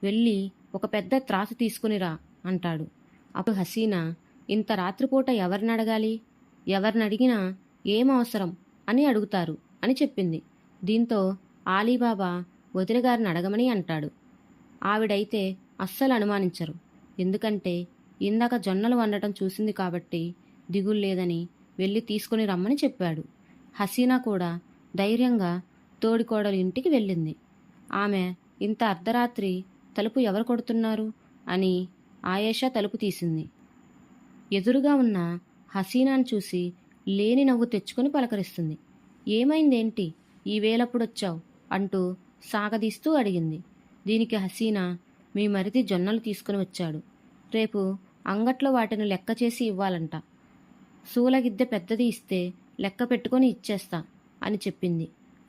వెళ్ళి ఒక పెద్ద త్రాసు తీసుకునిరా అంటాడు. అప్పుడు హసీనా ఇంత రాత్రిపూట ఎవరినడగాలి, ఎవరినడిగినా ఏం అవసరం అని అడుగుతారు అని చెప్పింది. దీంతో ఆలీబాబా వదినగారిని అడగమని అంటాడు. ఆవిడైతే అస్సలు అనుమానించరు, ఎందుకంటే ఇందాక జొన్నలు వండటం చూసింది కాబట్టి దిగుల్లేదని వెళ్ళి తీసుకుని రమ్మని చెప్పాడు. హసీనా కూడా ధైర్యంగా తోడికోడలు ఇంటికి వెళ్ళింది. ఆమె ఇంత అర్ధరాత్రి తలుపు ఎవరు కొడుతున్నారు అని ఆయేషా తలుపు తీసింది. ఎదురుగా ఉన్న హసీనాను చూసి లేని నవ్వు తెచ్చుకొని పలకరిస్తుంది. ఏమైందేంటి, ఈ వేళప్పుడొచ్చావు అంటూ సాగదీస్తూ అడిగింది. దీనికి హసీనా, మీ మరిది జొన్నలు తీసుకుని వచ్చాడు, రేపు అంగట్లో వాటిని లెక్క చేసి ఇవ్వాలంట. సూలగిద్దె పెద్దది ఇస్తే లెక్క పెట్టుకొని ఇచ్చేస్తా అని చెప్పింది.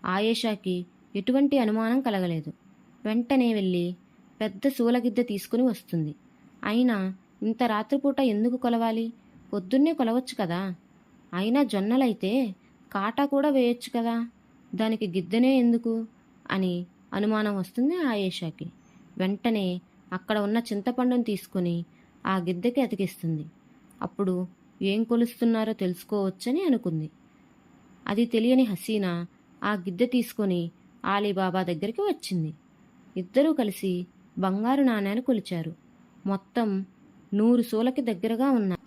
ఆయేషాకి ఎటువంటి అనుమానం కలగలేదు. వెంటనే వెళ్ళి పెద్ద సూలగిద్దె తీసుకుని వస్తుంది. అయినా ఇంత రాత్రిపూట ఎందుకు కొలవాలి, పొద్దున్నే కొలవచ్చు కదా. అయినా జొన్నలైతే కాటా కూడా వేయొచ్చు కదా, దానికి గిద్దెనే ఎందుకు అని అనుమానం వస్తుంది ఆయేషాకి. వెంటనే అక్కడ ఉన్న చింతపండును తీసుకుని ఆ గిద్దెకి అతికిస్తుంది. అప్పుడు ఏం కొలుస్తున్నారో తెలుసుకోవచ్చని అనుకుంది. అది తెలియని హసీనా ఆ గిద్దె తీసుకొని ఆలీబాబా దగ్గరికి వచ్చింది. ఇద్దరూ కలిసి బంగారు నాణేలు కొలిచారు. మొత్తం 100 సూలకి దగ్గరగా ఉన్నాయి.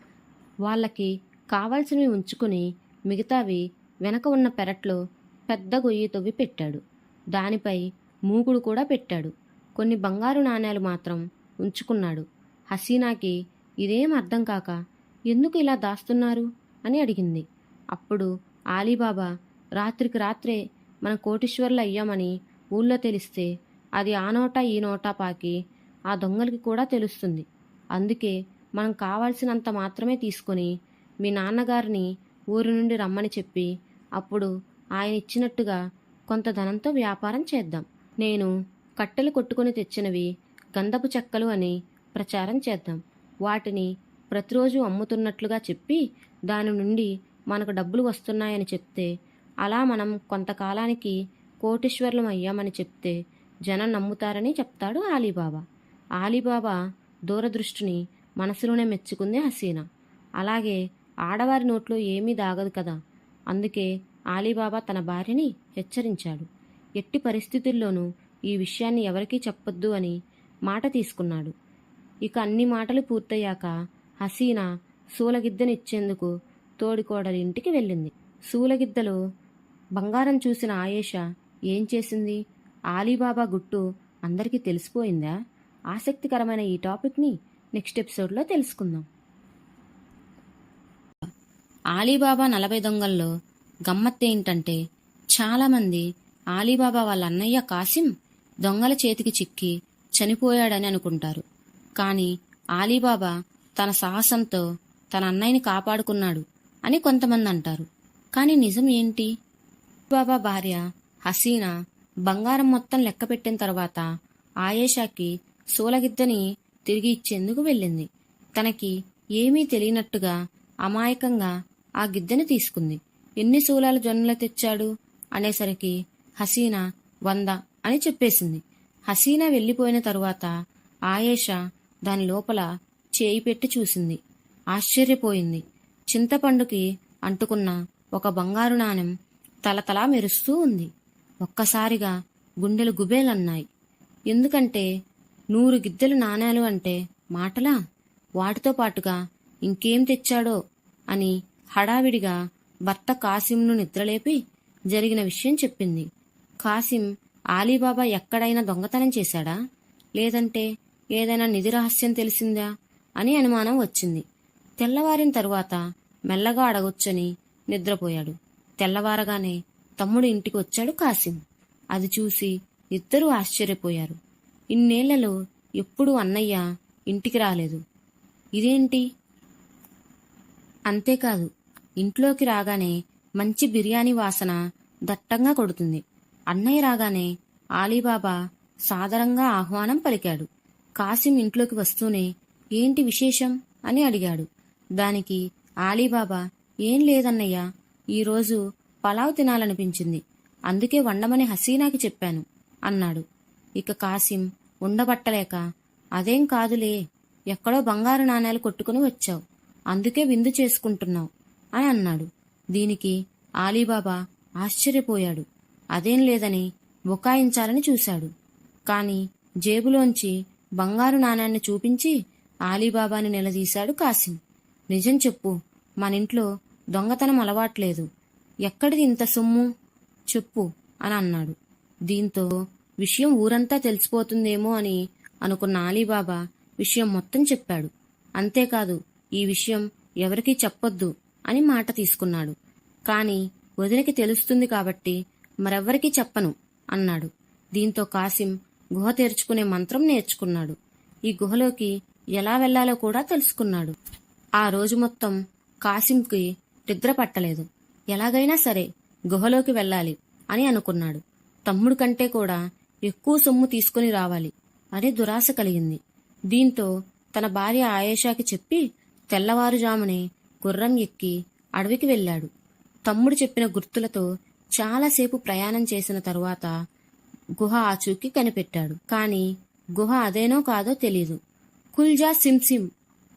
వాళ్ళకి కావాల్సినవి ఉంచుకుని మిగతావి వెనక ఉన్న పెరట్లో పెద్ద గొయ్యి తవ్వి పెట్టాడు. దానిపై మూకుడు కూడా పెట్టాడు. కొన్ని బంగారు నాణేలు మాత్రం ఉంచుకున్నాడు. హసీనాకి ఇదేం అర్థం కాక ఎందుకు ఇలా దాస్తున్నారు అని అడిగింది. అప్పుడు ఆలీబాబా రాత్రికి రాత్రే మన కోటీశ్వర్లు అయ్యామని ఊళ్ళో తెలిస్తే అది ఆ నోటా ఈ నోటా పాకి ఆ దొంగలకి కూడా తెలుస్తుంది. అందుకే మనం కావాల్సినంత మాత్రమే తీసుకొని మీ నాన్నగారిని ఊరి నుండి రమ్మని చెప్పి అప్పుడు ఆయన ఇచ్చినట్టుగా కొంత ధనంతో వ్యాపారం చేద్దాం. నేను కట్టెలు కొట్టుకుని తెచ్చినవి గంధపు చెక్కలు అని ప్రచారం చేద్దాం. వాటిని ప్రతిరోజు అమ్ముతున్నట్లుగా చెప్పి దాని నుండి మనకు డబ్బులు వస్తున్నాయని చెప్తే, అలా మనం కొంతకాలానికి కోటీశ్వర్లం అయ్యామని చెప్తే జనం నమ్ముతారని చెప్తాడు ఆలీబాబా. ఆలీబాబా దూరదృష్టిని మనసులోనే మెచ్చుకుంది హసీనా. అలాగే ఆడవారి నోట్లో ఏమీ దాగదు కదా, అందుకే ఆలీబాబా తన భార్యని హెచ్చరించాడు. ఎట్టి పరిస్థితుల్లోనూ ఈ విషయాన్ని ఎవరికీ చెప్పొద్దు అని మాట తీసుకున్నాడు. ఇక అన్ని మాటలు పూర్తయ్యాక హసీనా సూలగిద్దెను ఇచ్చేందుకు తోడికోడలి ఇంటికి వెళ్ళింది. సూలగిద్దలో బంగారం చూసిన ఆయేషా ఏం చేసింది? ఆలీబాబా గుట్టు అందరికీ తెలిసిపోయిందా? ఆసక్తికరమైన ఈ టాపిక్ని నెక్స్ట్ ఎపిసోడ్లో తెలుసుకుందాం. ఆలీబాబా 40 దొంగల్లో గమ్మత్తేంటంటే, చాలామంది ఆలీబాబా వాళ్ళ అన్నయ్య కాసిం దొంగల చేతికి చిక్కి చనిపోయాడని అనుకుంటారు. కానీ ఆలీబాబా తన సాహసంతో తన అన్నయ్యని కాపాడుకున్నాడు అని కొంతమంది అంటారు. కానీ నిజం ఏంటి? బాబా భార్య హసీనా బంగారం మొత్తం లెక్క పెట్టిన తర్వాత ఆయేషాకి సూలగిద్దని తిరిగి ఇచ్చేందుకు వెళ్ళింది. తనకి ఏమీ తెలియనట్టుగా అమాయకంగా ఆ గిద్దెని తీసుకుంది. ఎన్ని సూలాలు జొన్నలు తెచ్చాడు అనేసరికి హసీనా 100 అని చెప్పేసింది. హసీనా వెళ్ళిపోయిన తరువాత ఆయేషా దాని లోపల చేయి పెట్టి చూసింది. ఆశ్చర్యపోయింది. చింతపండుకి అంటుకున్న ఒక బంగారు నాణెం తలతలా మెరుస్తూ ఉంది. ఒక్కసారిగా గుండెలు గుబేలన్నాయి. ఎందుకంటే 100 గిద్దెలు నాణేలు అంటే మాటలా? వాటితో పాటుగా ఇంకేం తెచ్చాడో అని హడావిడిగా భర్త కాసింను నిద్రలేపి జరిగిన విషయం చెప్పింది. కాసిం ఆలీబాబా ఎక్కడైనా దొంగతనం చేశాడా, లేదంటే ఏదైనా నిధి రహస్యం తెలిసిందా అని అనుమానం వచ్చింది. తెల్లవారిన తరువాత మెల్లగా అడగొచ్చని నిద్రపోయాడు. తెల్లవారగానే తమ్ముడు ఇంటికి వచ్చాడు కాసిం. అది చూసి ఇద్దరూ ఆశ్చర్యపోయారు. ఇన్నేళ్లలో ఎప్పుడూ అన్నయ్య ఇంటికి రాలేదు, ఇదేంటి? అంతేకాదు, ఇంట్లోకి రాగానే మంచి బిర్యానీ వాసన దట్టంగా కొడుతుంది. అన్నయ్య రాగానే ఆలీబాబా సాదరంగా ఆహ్వానం పలికాడు. కాసిం ఇంట్లోకి వస్తూనే ఏంటి విశేషం అని అడిగాడు. దానికి ఆలీబాబా, ఏం లేదన్నయ్య, ఈరోజు పలావ్ తినాలనిపించింది, అందుకే వండమని హసీనాకి చెప్పాను అన్నాడు. ఇక కాసిం ఉండబట్టలేక, అదేం కాదులే, ఎక్కడో బంగారు నాణేలు కొట్టుకుని వచ్చావు, అందుకే విందు చేసుకుంటున్నావు అని అన్నాడు. దీనికి ఆలీబాబా ఆశ్చర్యపోయాడు. అదేం లేదని బుకాయించాలని చూశాడు. కాని జేబులోంచి బంగారు నాణాన్ని చూపించి ఆలీబాబాని నిలదీశాడు కాసిం. నిజం చెప్పు, మనింట్లో దొంగతనం అలవాట్లేదు, ఎక్కడిది ఇంత సొమ్ము చెప్పు అని అన్నాడు. దీంతో విషయం ఊరంతా తెలిసిపోతుందేమో అని అనుకున్న ఆలీబాబా విషయం మొత్తం చెప్పాడు. అంతేకాదు, ఈ విషయం ఎవరికీ చెప్పొద్దు అని మాట తీసుకున్నాడు. కాని వదినకి తెలుస్తుంది కాబట్టి మరెవ్వరికీ చెప్పను అన్నాడు. దీంతో కాసిం గుహ తెరుచుకునే మంత్రం నేర్చుకున్నాడు. ఈ గుహలోకి ఎలా వెళ్లాలో కూడా తెలుసుకున్నాడు. ఆ రోజు మొత్తం కాసింకి నిద్ర పట్టలేదు. ఎలాగైనా సరే గుహలోకి వెళ్ళాలి అని అనుకున్నాడు. తమ్ముడు కంటే కూడా ఎక్కువ సొమ్ము తీసుకుని రావాలి అని దురాశ కలిగింది. దీంతో తన భార్య ఆయేషాకి చెప్పి తెల్లవారుజామునే గుర్రం ఎక్కి అడవికి వెళ్ళాడు. తమ్ముడు చెప్పిన గుర్తులతో చాలాసేపు ప్రయాణం చేసిన తరువాత గుహ ఆచూకీ కనిపెట్టాడు. కాని గుహ అదేనో కాదో తెలీదు. కుల్జా సిమ్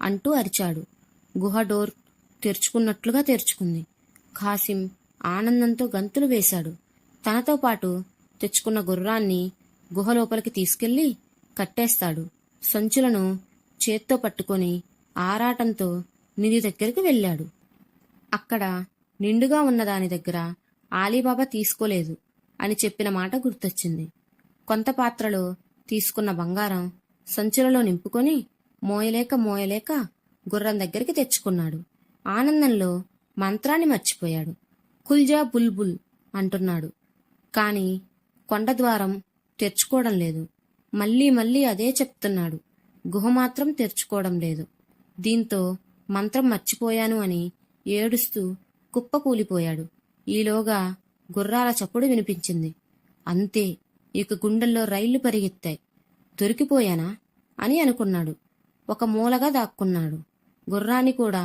అంటూ అరిచాడు. గుహ డోర్ తెరుచుకున్నట్లుగా తెరుచుకుంది. కాసిం ఆనందంతో గంతులు వేశాడు. తనతో పాటు తెచ్చుకున్న గుర్రాన్ని గుహ లోపలికి తీసుకెళ్లి కట్టేస్తాడు. సంచులను చేత్తో పట్టుకొని ఆరాటంతో నిధి దగ్గరికి వెళ్ళాడు. అక్కడ నిండుగా ఉన్న దాని దగ్గర ఆలీబాబా తీసుకోలేదు అని చెప్పిన మాట గుర్తొచ్చింది. కొంత పాత్రలో తీసుకున్న బంగారం సంచులలో నింపుకొని మోయలేక గుర్రం దగ్గరికి తెచ్చుకున్నాడు. ఆనందంలో మంత్రాన్ని మర్చిపోయాడు. కుల్జా బుల్బుల్ అంటున్నాడు. కాని కొండద్వారం తెరుచుకోవడం లేదు. మళ్ళీ అదే చెప్తున్నాడు. గుహ మాత్రం తెరుచుకోవడం లేదు. దీంతో మంత్రం మర్చిపోయాను అని ఏడుస్తూ కుప్పకూలిపోయాడు. ఈలోగా గుర్రాల చప్పుడు వినిపించింది. అంతే, ఇక గుండెల్లో రైళ్లు పరిగెత్తాయి. దొరికిపోయానా అని అనుకున్నాడు. ఒక మూలగా దాక్కున్నాడు. గుర్రాన్ని కూడా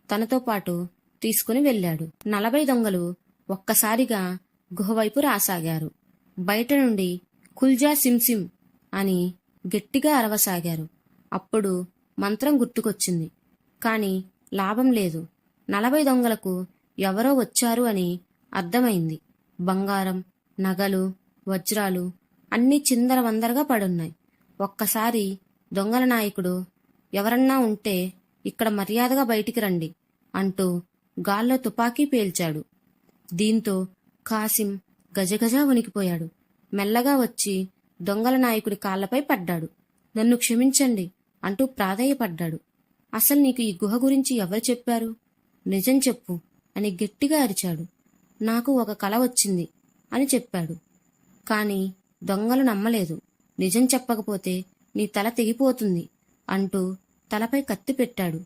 తనతో పాటు తీసుకుని వెళ్ళాడు. 40 దొంగలు ఒక్కసారిగా గుహవైపు రాసాగారు. బయట నుండి కుల్జా సిమ్ అని గట్టిగా అరవసాగారు. అప్పుడు మంత్రం గుర్తుకొచ్చింది. కాని లాభం లేదు. 40 దొంగలకు ఎవరో వచ్చారు అని అర్థమైంది. బంగారం, నగలు, వజ్రాలు అన్నీ చిందరవందరగా పడున్నాయి. ఒక్కసారి దొంగల నాయకుడు, ఎవరన్నా ఉంటే ఇక్కడ మర్యాదగా బయటికి రండి అంటూ గాల్లో తుపాకీ పేల్చాడు. దీంతో కాసిం గజగజ వణికిపోయాడు. మెల్లగా వచ్చి దొంగల నాయకుడి కాళ్లపై పడ్డాడు. నన్ను క్షమించండి అంటూ ప్రాధేయపడ్డాడు. అసలు నీకు ఈ గుహ గురించి ఎవరు చెప్పారు? నిజం చెప్పు అని గట్టిగా అరిచాడు. నాకు ఒక కల వచ్చింది అని చెప్పాడు. కాని దొంగలు నమ్మలేదు. నిజం చెప్పకపోతే నీ తల తెగిపోతుంది అంటూ తలపై కత్తి పెట్టాడు.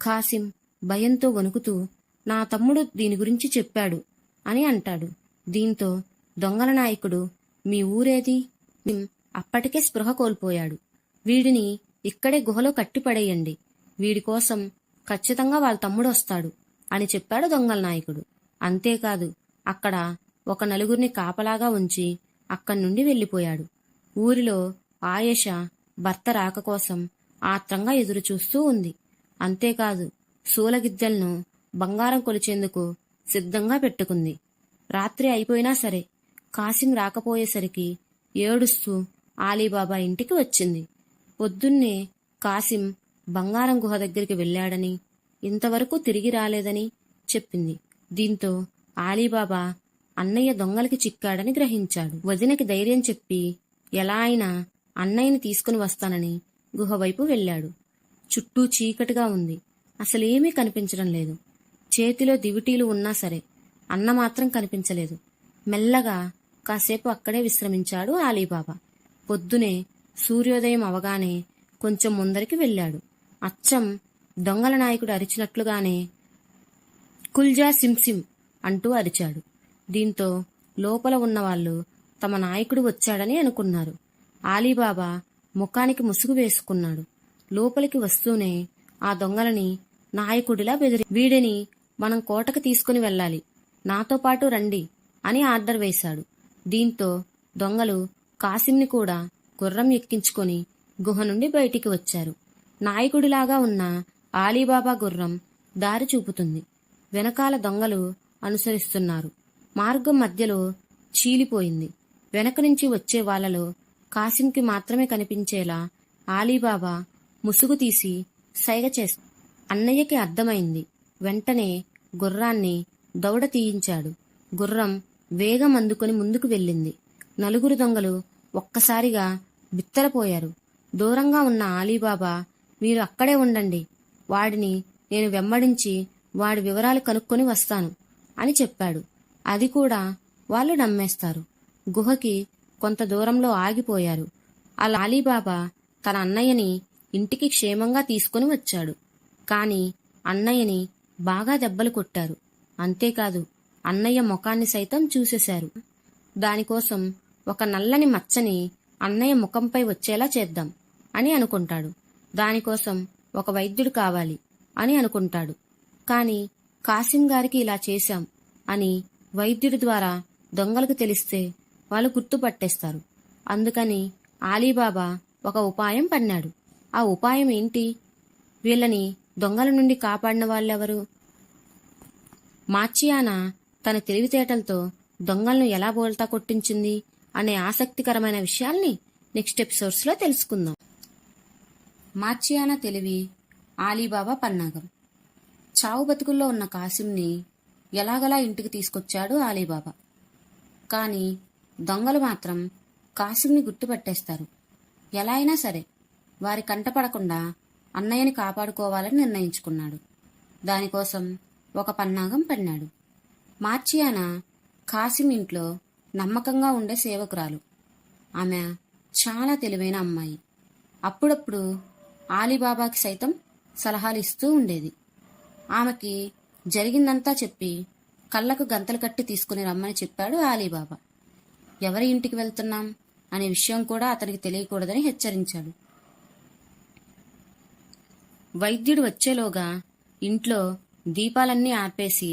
కాసిం భయంతో వణుకుతూ, నా తమ్ముడు దీని గురించి చెప్పాడు అని అంటాడు. దీంతో దొంగల నాయకుడు, మీ ఊరేది? అప్పటికే స్పృహ కోల్పోయాడు. వీడిని ఇక్కడే గుహలో కట్టిపడేయండి. వీడి కోసం ఖచ్చితంగా వాళ్ళ తమ్ముడు వస్తాడు అని చెప్పాడు దొంగల నాయకుడు. అంతేకాదు, అక్కడ ఒక నలుగురిని కాపలాగా ఉంచి అక్కడి నుండి వెళ్ళిపోయాడు. ఊరిలో ఆయేష భర్త రాక కోసం ఆత్రంగా ఎదురుచూస్తూ ఉంది. అంతేకాదు, సూలగిద్దెలను బంగారం కొలిచేందుకు సిద్ధంగా పెట్టుకుంది. రాత్రి అయిపోయినా సరే కాసిం రాకపోయేసరికి ఏడుస్తూ ఆలీబాబా ఇంటికి వచ్చింది. పొద్దున్నే కాసిం బంగారం గుహ దగ్గరికి వెళ్ళాడని, ఇంతవరకు తిరిగి రాలేదని చెప్పింది. దీంతో ఆలీబాబా అన్నయ్య దొంగలకి చిక్కాడని గ్రహించాడు. వదినకి ధైర్యం చెప్పి ఎలా అయినా అన్నయ్యని తీసుకుని వస్తానని గుహ వైపు వెళ్ళాడు. చుట్టూ చీకటిగా ఉంది. అసలేమీ కనిపించడం లేదు. చేతిలో దివిటీలు ఉన్నా సరే అన్న మాత్రం కనిపించలేదు. మెల్లగా కాసేపు అక్కడే విశ్రమించాడు ఆలీబాబా. పొద్దునే సూర్యోదయం అవగానే కొంచెం ముందరికి వెళ్ళాడు. అచ్చం దొంగల నాయకుడు అరిచినట్లుగానే కుల్జా సింసిం అంటూ అరిచాడు. దీంతో లోపల ఉన్నవాళ్లు తమ నాయకుడు వచ్చాడని అనుకున్నారు. ఆలీబాబా ముఖానికి ముసుగు వేసుకున్నాడు. లోపలికి వస్తూనే ఆ దొంగలని నాయకుడిలా వీడిని మనం కోటకు తీసుకుని వెళ్ళాలి, నాతో పాటు రండి అని ఆర్డర్ వేశాడు. దీంతో దొంగలు కాసింని కూడా గుర్రం ఎక్కించుకొని గుహ నుండి బయటికి వచ్చారు. నాయకుడిలాగా ఉన్న ఆలీబాబా గుర్రం దారి చూపుతుంది. వెనకాల దొంగలు అనుసరిస్తున్నారు. మార్గం మధ్యలో చీలిపోయింది. వెనక నుంచి వచ్చే వాళ్లలో కాసింకి మాత్రమే కనిపించేలా ఆలీబాబా ముసుగు తీసి సైగ చేస్తాడు. అన్నయ్యకి అర్థమైంది. వెంటనే గుర్రాన్ని దౌడ తీయించాడు. గుర్రం వేగం అందుకొని ముందుకు వెళ్ళింది. నలుగురు దొంగలు ఒక్కసారిగా బిత్తరపోయారు. దూరంగా ఉన్న ఆలీబాబా, మీరు అక్కడే ఉండండి, వాడిని నేను వెంబడించి వాడి వివరాలు కనుక్కొని వస్తాను అని చెప్పాడు. అది కూడా వాళ్ళు నమ్మేస్తారు. గుహకి కొంత దూరంలో ఆగిపోయారు. అలా ఆలీబాబా తన అన్నయ్యని ఇంటికి క్షేమంగా తీసుకుని వచ్చాడు. కాని అన్నయ్యని బాగా దెబ్బలు కొట్టారు. అంతేకాదు అన్నయ్య ముఖాన్ని సైతం చూసేశారు. దానికోసం ఒక నల్లని మచ్చని అన్నయ్య ముఖంపై వచ్చేలా చేద్దాం అని అనుకుంటాడు. దానికోసం ఒక వైద్యుడు కావాలి అని అనుకుంటాడు. కాని కాసిం గారికి ఇలా చేశాం అని వైద్యుడి ద్వారా దొంగలకు తెలిస్తే వాళ్ళు గుర్తుపట్టేస్తారు. అందుకని ఆలీబాబా ఒక ఉపాయం పన్నాడు. ఆ ఉపాయం ఏంటి? వీళ్ళని దొంగల నుండి కాపాడిన వాళ్ళెవరు? మార్చియానా తన తెలివితేటలతో దొంగలను ఎలా బోల్తా కొట్టించింది అనే ఆసక్తికరమైన విషయాల్ని నెక్స్ట్ ఎపిసోడ్స్లో తెలుసుకుందాం. మార్చియానా తెలివి, ఆలీబాబా పన్నాగం. చావు బతుకుల్లో ఉన్న కాసింని ఎలాగలా ఇంటికి తీసుకొచ్చాడు ఆలీబాబా. కాని దొంగలు మాత్రం కాసింని గుర్తుపట్టేస్తారు. ఎలా అయినా సరే వారి కంటపడకుండా అన్నయ్యని కాపాడుకోవాలని నిర్ణయించుకున్నాడు. దానికోసం ఒక పన్నాగం పన్నాడు. మార్చియానా కాసిం ఇంట్లో నమ్మకంగా ఉండే సేవకురాలు. ఆమె చాలా తెలివైన అమ్మాయి. అప్పుడప్పుడు ఆలీబాబాకి సైతం సలహాలు ఇస్తూ ఉండేది. ఆమెకి జరిగిందంతా చెప్పి కళ్ళకు గంతలు కట్టి తీసుకుని రమ్మని చెప్పాడు ఆలీబాబా. ఎవరి ఇంటికి వెళ్తున్నాం అనే విషయం కూడా అతనికి తెలియకూడదని హెచ్చరించాడు. వైద్యుడు వచ్చేలోగా ఇంట్లో దీపాలన్నీ ఆర్పేసి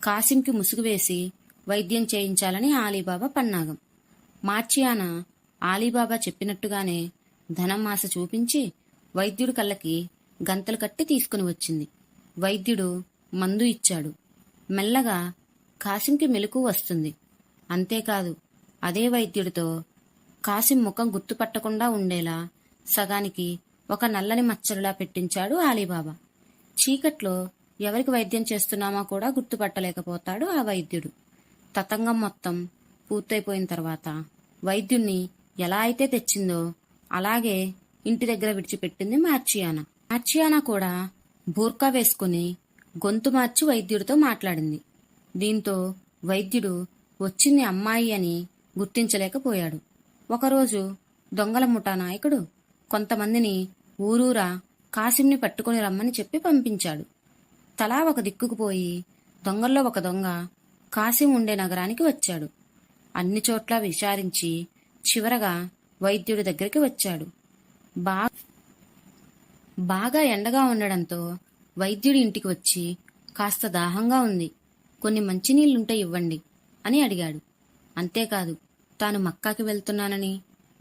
కాసింకి ముసుగు వేసి వైద్యం చేయించాలని ఆలీబాబా పన్నాగం. మార్చియానా ఆలీబాబా చెప్పినట్టుగానే ధనం ఆశ చూపించి వైద్యుడి కళ్ళకి గంతలు కట్టి తీసుకుని వచ్చింది. వైద్యుడు మందు ఇచ్చాడు. మెల్లగా కాసింకి మెలకువ వస్తుంది. అంతేకాదు అదే వైద్యుడితో కాసిం ముఖం గుర్తుపట్టకుండా ఉండేలా సగానికి ఒక నల్లని మచ్చలులా పెట్టించాడు ఆలీబాబా. చీకట్లో ఎవరికి వైద్యం చేస్తున్నామో కూడా గుర్తుపట్టలేకపోతాడు ఆ వైద్యుడు. తతంగం మొత్తం పూర్తయిపోయిన తర్వాత వైద్యుణ్ణి ఎలా అయితే తెచ్చిందో అలాగే ఇంటి దగ్గర విడిచిపెట్టింది మార్చియానా. మార్చియానా కూడా బూర్కా వేసుకుని గొంతు మార్చి వైద్యుడితో మాట్లాడింది. దీంతో వైద్యుడు వచ్చింది అమ్మాయి అని గుర్తించలేకపోయాడు. ఒకరోజు దొంగల ముఠా నాయకుడు కొంతమందిని ఊరూరా కాసింని పట్టుకుని రమ్మని చెప్పి పంపించాడు. తలా ఒక దిక్కుకు పోయి దొంగల్లో ఒక దొంగ కాసిం ఉండే నగరానికి వచ్చాడు. అన్ని చోట్ల విచారించి చివరగా వైద్యుడి దగ్గరికి వచ్చాడు. బాగా ఎండగా ఉండడంతో వైద్యుడి ఇంటికి వచ్చి కాస్త దాహంగా ఉంది, కొన్ని మంచినీళ్లుంటే ఇవ్వండి అని అడిగాడు. అంతేకాదు తాను మక్కాకి వెళ్తున్నానని,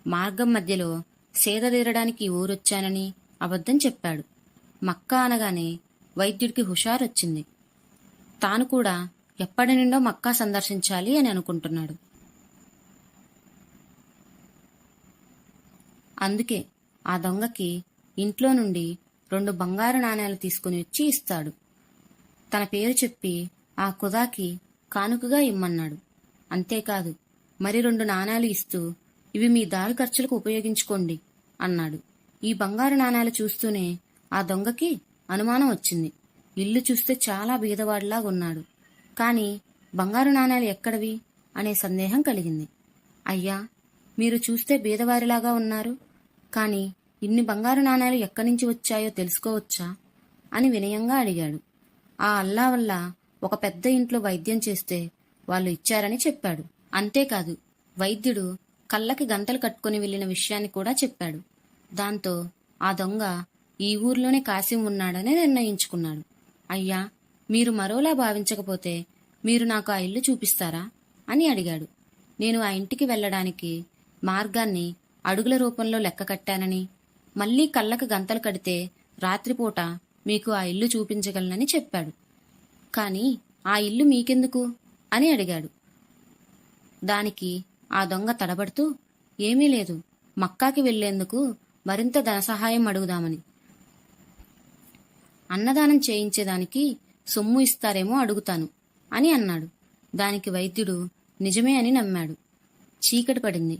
మార్గం మధ్యలో సేద తీరడానికి ఊరొచ్చానని అబద్ధం చెప్పాడు. మక్కా అనగానే వైద్యుడికి హుషారొచ్చింది. తాను కూడా ఎప్పటి నుండో మక్కా సందర్శించాలి అని అనుకుంటున్నాడు. అందుకే ఆ దొంగకి ఇంట్లో నుండి 2 బంగారు నాణేలు తీసుకుని వచ్చి ఇస్తాడు. తన పేరు చెప్పి ఆ ఖుదాకి కానుకగా ఇమ్మన్నాడు. అంతేకాదు మరి 2 నాణేలు ఇస్తూ ఇవి మీ దారి ఖర్చులకు ఉపయోగించుకోండి అన్నాడు. ఈ బంగారు నాణేలు చూస్తూనే ఆ దొంగకి అనుమానం వచ్చింది. ఇల్లు చూస్తే చాలా బీదవాడిలాగా ఉన్నాడు, కాని బంగారు నాణేలు ఎక్కడివి అనే సందేహం కలిగింది. అయ్యా, మీరు చూస్తే బీదవారిలాగా ఉన్నారు, కాని ఇన్ని బంగారు నాణేలు ఎక్కడి నుంచి వచ్చాయో తెలుసుకోవచ్చా అని వినయంగా అడిగాడు. ఆ అల్లా వల్ల ఒక పెద్ద ఇంట్లో వైద్యం చేస్తే వాళ్ళు ఇచ్చారని చెప్పాడు. అంతేకాదు వైద్యుడు కళ్ళకి గంతలు కట్టుకుని వెళ్లిన విషయాన్ని కూడా చెప్పాడు. దాంతో ఆ దొంగ ఈ ఊర్లోనే కాసిం ఉన్నాడని నిర్ణయించుకున్నాడు. అయ్యా, మీరు మరోలా భావించకపోతే మీరు నాకు ఆ ఇల్లు చూపిస్తారా అని అడిగాడు. నేను ఆ ఇంటికి వెళ్లడానికి మార్గాన్ని అడుగుల రూపంలో లెక్క కట్టానని, మళ్లీ కళ్ళకు గంతలు కడితే రాత్రిపూట మీకు ఆ ఇల్లు చూపించగలనని చెప్పాడు. కాని ఆ ఇల్లు మీకెందుకు అని అడిగాడు. దానికి ఆ దొంగ తడబడుతూ, ఏమీ లేదు, మక్కాకి వెళ్లేందుకు మరింత ధన సహాయం అడుగుదామని. అన్నదానం చేయించేదానికి సొమ్ము ఇస్తారేమో అడుగుతాను అని అన్నాడు. దానికి వైద్యుడు నిజమే అని నమ్మాడు. చీకటి పడింది.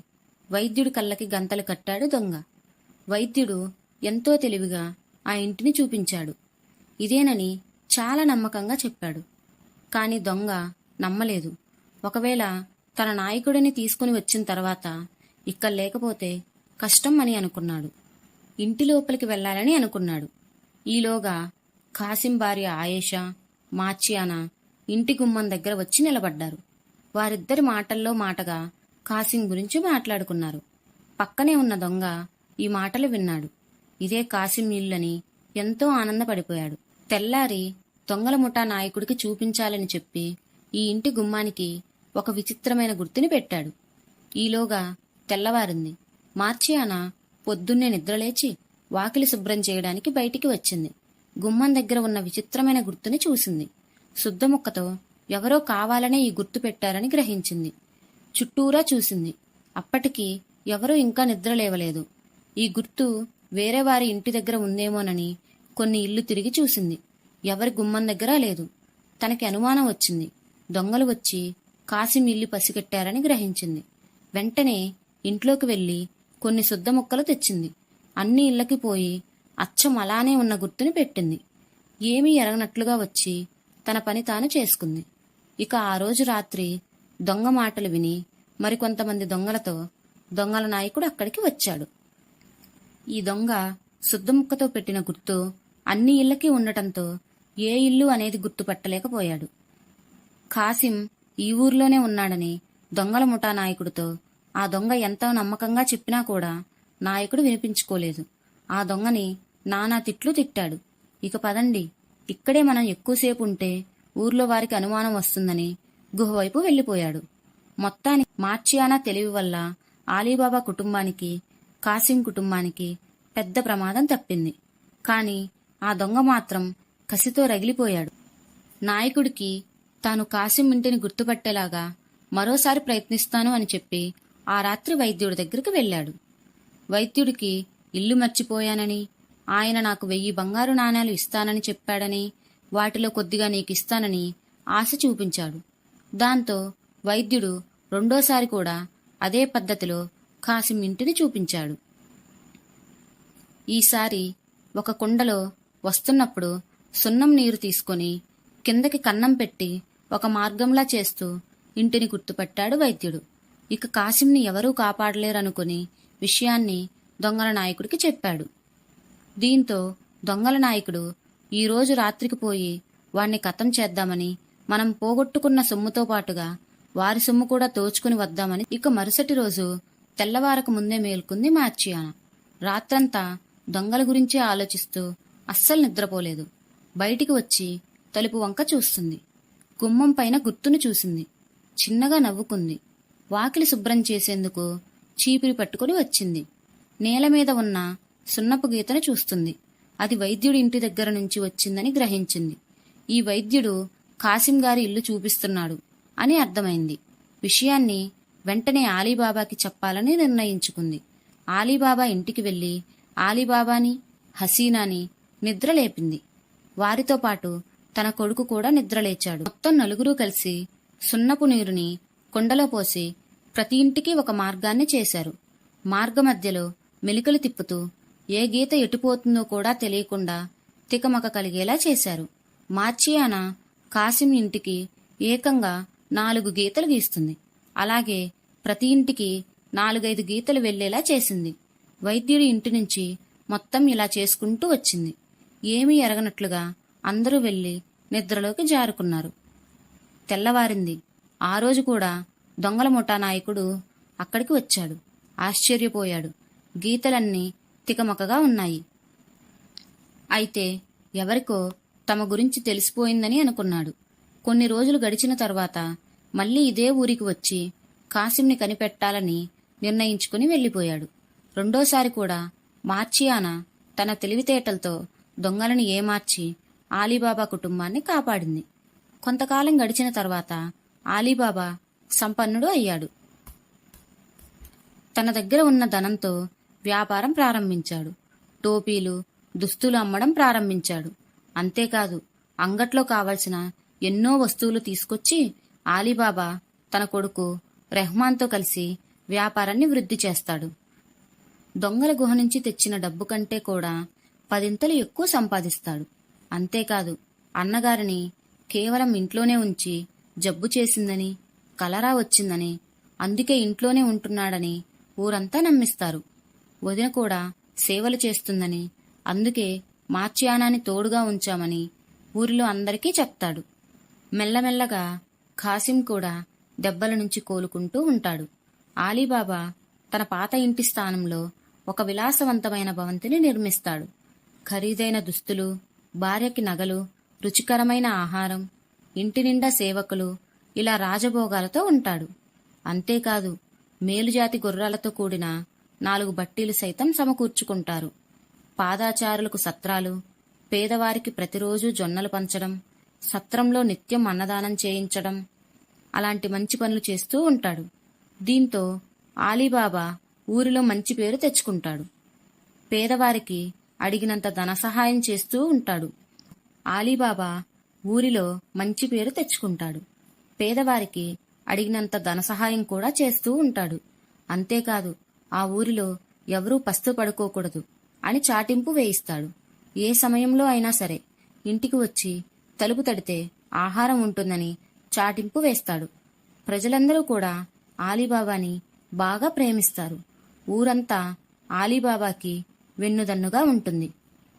వైద్యుడి కళ్ళకి గంతలు కట్టాడు దొంగ. వైద్యుడు ఎంతో తెలివిగా ఆ ఇంటిని చూపించాడు. ఇదేనని చాలా నమ్మకంగా చెప్పాడు. కాని దొంగ నమ్మలేదు. ఒకవేళ తన నాయకుడిని తీసుకుని వచ్చిన తర్వాత ఇక్కడ లేకపోతే కష్టం అని అనుకున్నాడు. ఇంటి లోపలికి వెళ్లాలని అనుకున్నాడు. ఈలోగా కాసిం భార్య ఆయేషా, మార్చియానా ఇంటి గుమ్మం దగ్గర వచ్చి నిలబడ్డారు. వారిద్దరి మాటల్లో మాటగా కాసిం గురించి మాట్లాడుకున్నారు. పక్కనే ఉన్న దొంగ ఈ మాటలు విన్నాడు. ఇదే కాసిం ఇల్లని ఎంతో ఆనందపడిపోయాడు. తెల్లారి దొంగల ముఠా నాయకుడికి చూపించాలని చెప్పి ఈ ఇంటి గుమ్మానికి ఒక విచిత్రమైన గుర్తుని పెట్టాడు. ఈలోగా తెల్లవారింది. మార్చియానా పొద్దున్నే నిద్రలేచి వాకిలి శుభ్రం చేయడానికి బయటికి వచ్చింది. గుమ్మం దగ్గర ఉన్న విచిత్రమైన గుర్తుని చూసింది. శుద్ధముక్కతో ఎవరో కావాలనే ఈ గుర్తు పెట్టారని గ్రహించింది. చుట్టూరా చూసింది. అప్పటికి ఎవరూ ఇంకా నిద్రలేవలేదు. ఈ గుర్తు వేరే వారి ఇంటి దగ్గర ఉందేమోనని కొన్ని ఇల్లు తిరిగి చూసింది. ఎవరి గుమ్మం దగ్గర లేదు. తనకి అనుమానం వచ్చింది. దొంగలు వచ్చి కాసిం ఇల్లు పసిగట్టారని గ్రహించింది. వెంటనే ఇంట్లోకి వెళ్లి కొన్ని శుద్ధ ముక్కలు తెచ్చింది. అన్ని ఇళ్లకి పోయి అచ్చం అలానే ఉన్న గుర్తుని పెట్టింది. ఏమీ ఎరగనట్లుగా వచ్చి తన పని తాను చేసుకుంది. ఇక ఆ రోజు రాత్రి దొంగ మాటలు విని మరికొంతమంది దొంగలతో దొంగల నాయకుడు అక్కడికి వచ్చాడు. ఈ దొంగ శుద్ధముక్కతో పెట్టిన గుర్తు అన్ని ఇళ్లకి ఉండటంతో ఏ ఇల్లు అనేది గుర్తుపట్టలేకపోయాడు. కాసిం ఈ ఊర్లోనే ఉన్నాడని దొంగల ముఠా నాయకుడితో ఆ దొంగ ఎంతో నమ్మకంగా చెప్పినా కూడా నాయకుడు వినిపించుకోలేదు. ఆ దొంగని నానా తిట్లు తిట్టాడు. ఇక పదండి, ఇక్కడే మనం ఎక్కువసేపు ఉంటే ఊర్లో వారికి అనుమానం వస్తుందని గుహవైపు వెళ్లిపోయాడు. మొత్తానికి మార్చియానా తెలివి వల్ల ఆలీబాబా కుటుంబానికి, కాసిం కుటుంబానికి పెద్ద ప్రమాదం తప్పింది. కాని ఆ దొంగ మాత్రం కసితో రగిలిపోయాడు. నాయకుడికి తాను కాసిం ఇంటిని గుర్తుపట్టేలాగా మరోసారి ప్రయత్నిస్తాను అని చెప్పి ఆ రాత్రి వైద్యుడి దగ్గరికి వెళ్లాడు. వైద్యుడికి ఇల్లు మర్చిపోయానని, ఆయన నాకు 1000 బంగారు నాణేలు ఇస్తానని చెప్పాడని, వాటిలో కొద్దిగా నీకిస్తానని ఆశ చూపించాడు. దాంతో వైద్యుడు రెండోసారి కూడా అదే పద్ధతిలో కాసిం ఇంటిని చూపించాడు. ఈసారి ఒక కుండలో వస్తున్నప్పుడు సున్నం నీరు తీసుకుని కిందకి కన్నం పెట్టి ఒక మార్గంలా చేస్తూ ఇంటిని గుర్తుపట్టాడు వైద్యుడు. ఇక కాసింని ఎవరూ కాపాడలేరనుకుని విషయాన్ని దొంగల నాయకుడికి చెప్పాడు. దీంతో దొంగల నాయకుడు ఈరోజు రాత్రికి పోయి వాణ్ణి ఖతం చేద్దామని, మనం పోగొట్టుకున్న సొమ్ముతో పాటుగా వారి సొమ్ము కూడా దోచుకుని వద్దామని ఇక మరుసటి రోజు తెల్లవారకు ముందే మేల్కుంది మార్చియానా. రాత్రంతా దొంగల గురించే ఆలోచిస్తూ అస్సలు నిద్రపోలేదు. బయటికి వచ్చి తలుపు వంక చూస్తుంది. గుమ్మం పైన గుర్తును చూసింది. చిన్నగా నవ్వుకుంది. వాకిలి శుభ్రం చేసేందుకు చీపిరి పట్టుకుని వచ్చింది. నేల మీద ఉన్న సున్నపు గీతను చూస్తుంది. అది వైద్యుడి ఇంటి దగ్గర నుంచి వచ్చిందని గ్రహించింది. ఈ వైద్యుడు కాసిం గారి ఇల్లు చూపిస్తున్నాడు అని అర్థమైంది. విషయాన్ని వెంటనే ఆలీబాబాకి చెప్పాలని నిర్ణయించుకుంది. ఆలీబాబా ఇంటికి వెళ్లి ఆలీబాబాని, హసీనాని నిద్రలేపింది. వారితో పాటు తన కొడుకు కూడా నిద్రలేచాడు. మొత్తం నలుగురూ కలిసి సున్నపు నీరుని కుండలో పోసి ప్రతి ఇంటికి ఒక మార్గాన్ని చేశారు. మార్గమధ్యలో మెలికలు తిప్పుతూ ఏ గీత ఎటుపోతుందో కూడా తెలియకుండా తికమక కలిగేలా చేశారు. మార్చియానా కాసిం ఇంటికి ఏకంగా 4 గీతలు గీస్తుంది. అలాగే ప్రతి ఇంటికి 4-5 గీతలు వెళ్లేలా చేసింది. వైద్యుడి ఇంటి నుంచి మొత్తం ఇలా చేసుకుంటూ వచ్చింది. ఏమీ ఎరగనట్లుగా అందరూ వెళ్లి నిద్రలోకి జారుకున్నారు. తెల్లవారింది. ఆ రోజు కూడా దొంగల ముఠా నాయకుడు అక్కడికి వచ్చాడు. ఆశ్చర్యపోయాడు. గీతలన్నీ తికమకగా ఉన్నాయి. అయితే ఎవరికో తమ గురించి తెలిసిపోయిందని అనుకున్నాడు. కొన్ని రోజులు గడిచిన తర్వాత మళ్లీ ఇదే ఊరికి వచ్చి కాసింని కనిపెట్టాలని నిర్ణయించుకుని వెళ్లిపోయాడు. రెండోసారి కూడా మార్చియానా తన తెలివితేటలతో దొంగలని ఏమార్చి ఆలీబాబా కుటుంబాన్ని కాపాడింది. కొంతకాలం గడిచిన తర్వాత ఆలీబాబా సంపన్నుడు అయ్యాడు. తన దగ్గర ఉన్న ధనంతో వ్యాపారం ప్రారంభించాడు. టోపీలు, దుస్తులు అమ్మడం ప్రారంభించాడు. అంతేకాదు, అంగట్లో కావలసిన ఎన్నో వస్తువులు తీసుకొచ్చి ఆలీబాబా తన కొడుకు రెహమాన్తో కలిసి వ్యాపారాన్ని వృద్ధి చేస్తాడు. దొంగల గుహ నుంచి తెచ్చిన డబ్బు కంటే కూడా 10 ఎక్కువ సంపాదిస్తాడు. అంతేకాదు, అన్నగారిని కేవలం ఇంట్లోనే ఉంచి జబ్బు చేసిందని, కలరా వచ్చిందని, అందుకే ఇంట్లోనే ఉంటున్నాడని ఊరంతా నమ్మిస్తారు. వదిన కూడా సేవలు చేస్తుందని, అందుకే మార్చియానాని తోడుగా ఉంచామని ఊరిలో అందరికీ చెప్తాడు. మెల్లమెల్లగా ఖాసిం కూడా దెబ్బల నుంచి కోలుకుంటూ ఉంటాడు. ఆలీబాబా తన పాత ఇంటి స్థానంలో ఒక విలాసవంతమైన భవంతిని నిర్మిస్తాడు. ఖరీదైన దుస్తులు, భార్యకి నగలు, రుచికరమైన ఆహారం, ఇంటి నిండా సేవకులు, ఇలా రాజభోగాలతో ఉంటాడు. అంతేకాదు, మేలుజాతి గుర్రాలతో కూడిన 4 బట్టీలు సైతం సమకూర్చుకుంటారు. పాదాచారులకు సత్రాలు, పేదవారికి ప్రతిరోజు జొన్నలు పంచడం, సత్రంలో నిత్యం అన్నదానం చేయించడం, అలాంటి మంచి పనులు చేస్తూ ఉంటాడు. దీంతో ఆలీబాబా ఊరిలో మంచి పేరు తెచ్చుకుంటాడు. పేదవారికి అడిగినంత ధన సహాయం చేస్తూ ఉంటాడు. ఆలీబాబా ఊరిలో మంచి పేరు తెచ్చుకుంటాడు. పేదవారికి అడిగినంత ధన సహాయం కూడా చేస్తూ ఉంటాడు. అంతేకాదు, ఆ ఊరిలో ఎవరూ పస్తు పడుకోకూడదు అని చాటింపు వేయిస్తాడు. ఏ సమయంలో అయినా సరే ఇంటికి వచ్చి తలుపు తడితే ఆహారం ఉంటుందని చాటింపు వేస్తాడు. ప్రజలందరూ కూడా ఆలీబాబాని బాగా ప్రేమిస్తారు. ఊరంతా ఆలీబాబాకి వెన్నుదన్నుగా ఉంటుంది.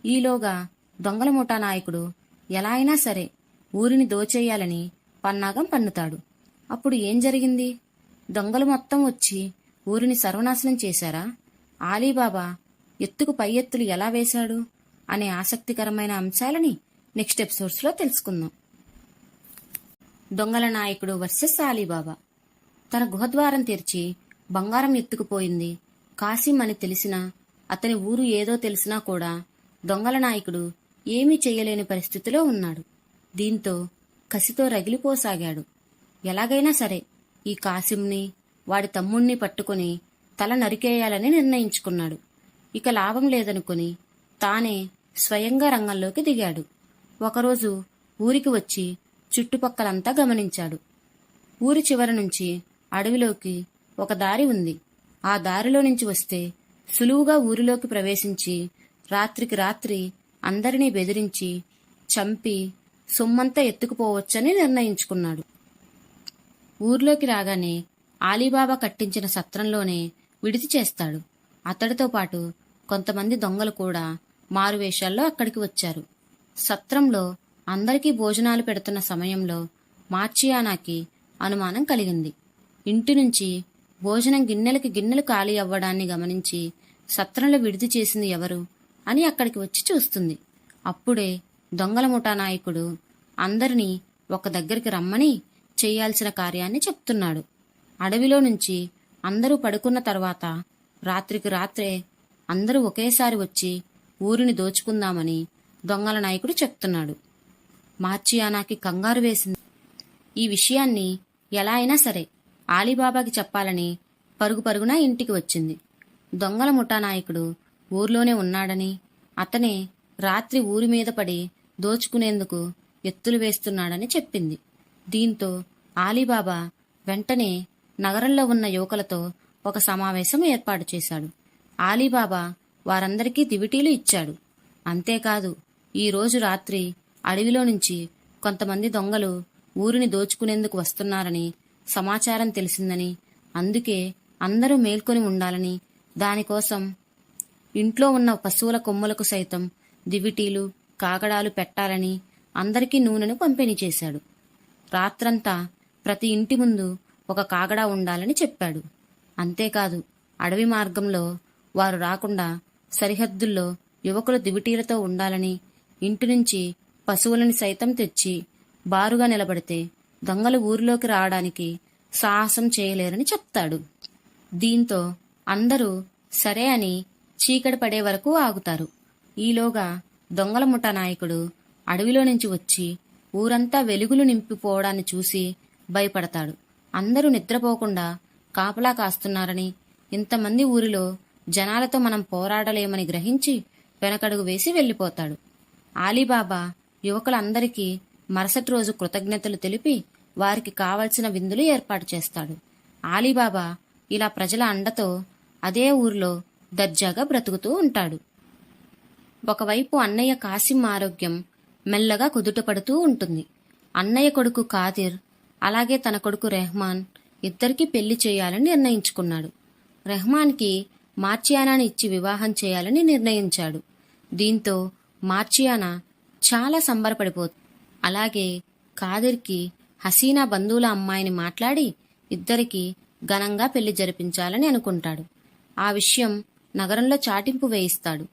ఈలోగా దొంగల ముఠా నాయకుడు ఎలా అయినా సరే ఊరిని దోచేయాలని పన్నాగం పన్నుతాడు. అప్పుడు ఏం జరిగింది? దొంగలు మొత్తం వచ్చి ఊరిని సర్వనాశనం చేశారా? ఆలీబాబా ఎత్తుకు పై ఎత్తులు ఎలా వేశాడు అనే ఆసక్తికరమైన అంశాలని నెక్స్ట్ ఎపిసోడ్స్లో తెలుసుకుందాం. దొంగల నాయకుడు వర్సెస్ ఆలీబాబా. తన గుహద్వారం తెరిచి బంగారం ఎత్తుకుపోయింది కాసిం అని తెలిసినా, అతని ఊరు ఏదో తెలిసినా కూడా దొంగల నాయకుడు ఏమీ చెయ్యలేని పరిస్థితిలో ఉన్నాడు. దీంతో కసితో రగిలిపోసాగాడు. ఎలాగైనా సరే ఈ కాసింని, వాడి తమ్ముణ్ణి పట్టుకుని తల నరికేయాలని నిర్ణయించుకున్నాడు. ఇక లాభం లేదనుకుని తానే స్వయంగా రంగంలోకి దిగాడు. ఒకరోజు ఊరికి వచ్చి చుట్టుపక్కలంతా గమనించాడు. ఊరి చివరి నుంచి అడవిలోకి ఒక దారి ఉంది. ఆ దారిలో నుంచి వస్తే సులువుగా ఊరిలోకి ప్రవేశించి రాత్రికి రాత్రి అందరినీ బెదిరించి చంపి సొమ్మంతా ఎత్తుకుపోవచ్చని నిర్ణయించుకున్నాడు. ఊర్లోకి రాగానే ఆలీబాబా కట్టించిన సత్రంలోనే విడిది చేస్తాడు. అతడితో పాటు కొంతమంది దొంగలు కూడా మారువేషాల్లో అక్కడికి వచ్చారు. సత్రంలో అందరికీ భోజనాలు పెడుతున్న సమయంలో మార్చియానాకి అనుమానం కలిగింది. ఇంటి నుంచి భోజనం గిన్నెలకి గిన్నెలు ఖాళీ అవ్వడాన్ని గమనించి సత్రంలో విడిది చేసింది ఎవరు అని అక్కడికి వచ్చి చూస్తుంది. అప్పుడే దొంగల ముఠా నాయకుడు అందరినీ ఒక దగ్గరికి రమ్మని చేయాల్సిన కార్యాన్ని చెప్తున్నాడు. అడవిలో నుంచి అందరూ పడుకున్న తర్వాత రాత్రికి రాత్రే అందరూ ఒకేసారి వచ్చి ఊరిని దోచుకుందామని దొంగల నాయకుడు చెప్తున్నాడు. మార్చియానాకి కంగారు వేసింది. ఈ విషయాన్ని ఎలా అయినా సరే ఆలీబాబాకి చెప్పాలని పరుగు పరుగున ఇంటికి వచ్చింది. దొంగల ముఠా నాయకుడు ఊర్లోనే ఉన్నాడని, అతనే రాత్రి ఊరి మీద పడి దోచుకునేందుకు ఎత్తులు వేస్తున్నాడని చెప్పింది. దీంతో ఆలీబాబా వెంటనే నగరంలో ఉన్న యువకులతో ఒక సమావేశం ఏర్పాటు చేశాడు. ఆలీబాబా వారందరికీ దివిటీలు ఇచ్చాడు. అంతేకాదు, ఈ రోజు రాత్రి అడవిలో నుంచి కొంతమంది దొంగలు ఊరిని దోచుకునేందుకు వస్తున్నారని సమాచారం తెలిసిందని, అందుకే అందరూ మేల్కొని ఉండాలని, దానికోసం ఇంట్లో ఉన్న పశువుల కొమ్ములకు సైతం దివిటీలు కాగడాలు పెట్టాలని అందరికీ నూనెను పంపిణీ చేశాడు. రాత్రంతా ప్రతి ఇంటి ముందు ఒక కాగడా ఉండాలని చెప్పాడు. అంతేకాదు, అడవి మార్గంలో వారు రాకుండా సరిహద్దుల్లో యువకులు దివిటీలతో ఉండాలని, ఇంటి నుంచి పశువులని సైతం తెచ్చి బారుగా నిలబడితే దొంగలు ఊరిలోకి రావడానికి సాహసం చేయలేరని చెప్తాడు. దీంతో అందరూ సరే అని చీకటి పడే వరకు ఆగుతారు. ఈలోగా దొంగల ముఠా నాయకుడు అడవిలో నుంచి వచ్చి ఊరంతా వెలుగులు నింపిపోవడాన్ని చూసి భయపడతాడు. అందరూ నిద్రపోకుండా కాపలా కాస్తున్నారని, ఇంతమంది ఊరిలో జనాలతో మనం పోరాడలేమని గ్రహించి వెనకడుగు వేసి వెళ్ళిపోతాడు. ఆలీబాబా యువకులందరికీ మరుసటి రోజు కృతజ్ఞతలు తెలిపి వారికి కావలసిన విందులు ఏర్పాటు చేస్తాడు. ఆలీబాబా ఇలా ప్రజల అండతో అదే ఊరిలో దర్జాగా బ్రతుకుతూ ఉంటాడు. ఒకవైపు అన్నయ్య కాసిం ఆరోగ్యం మెల్లగా కుదుటపడుతూ ఉంటుంది. అన్నయ్య కొడుకు కాదిర్ అలాగే తన కొడుకు రెహమాన్ ఇద్దరికీ పెళ్లి చేయాలని నిర్ణయించుకున్నాడు. రెహమాన్కి మార్చియానాని ఇచ్చి వివాహం చేయాలని నిర్ణయించాడు. దీంతో మార్చియానా చాలా సంబరపడిపోతుంది. అలాగే కాదిర్కి హసీనా బంధువుల అమ్మాయిని మాట్లాడి ఇద్దరికి ఘనంగా పెళ్లి జరిపించాలని అనుకుంటాడు. ఆ విషయం నగరంలో చాటింపు వేయిస్తాడు.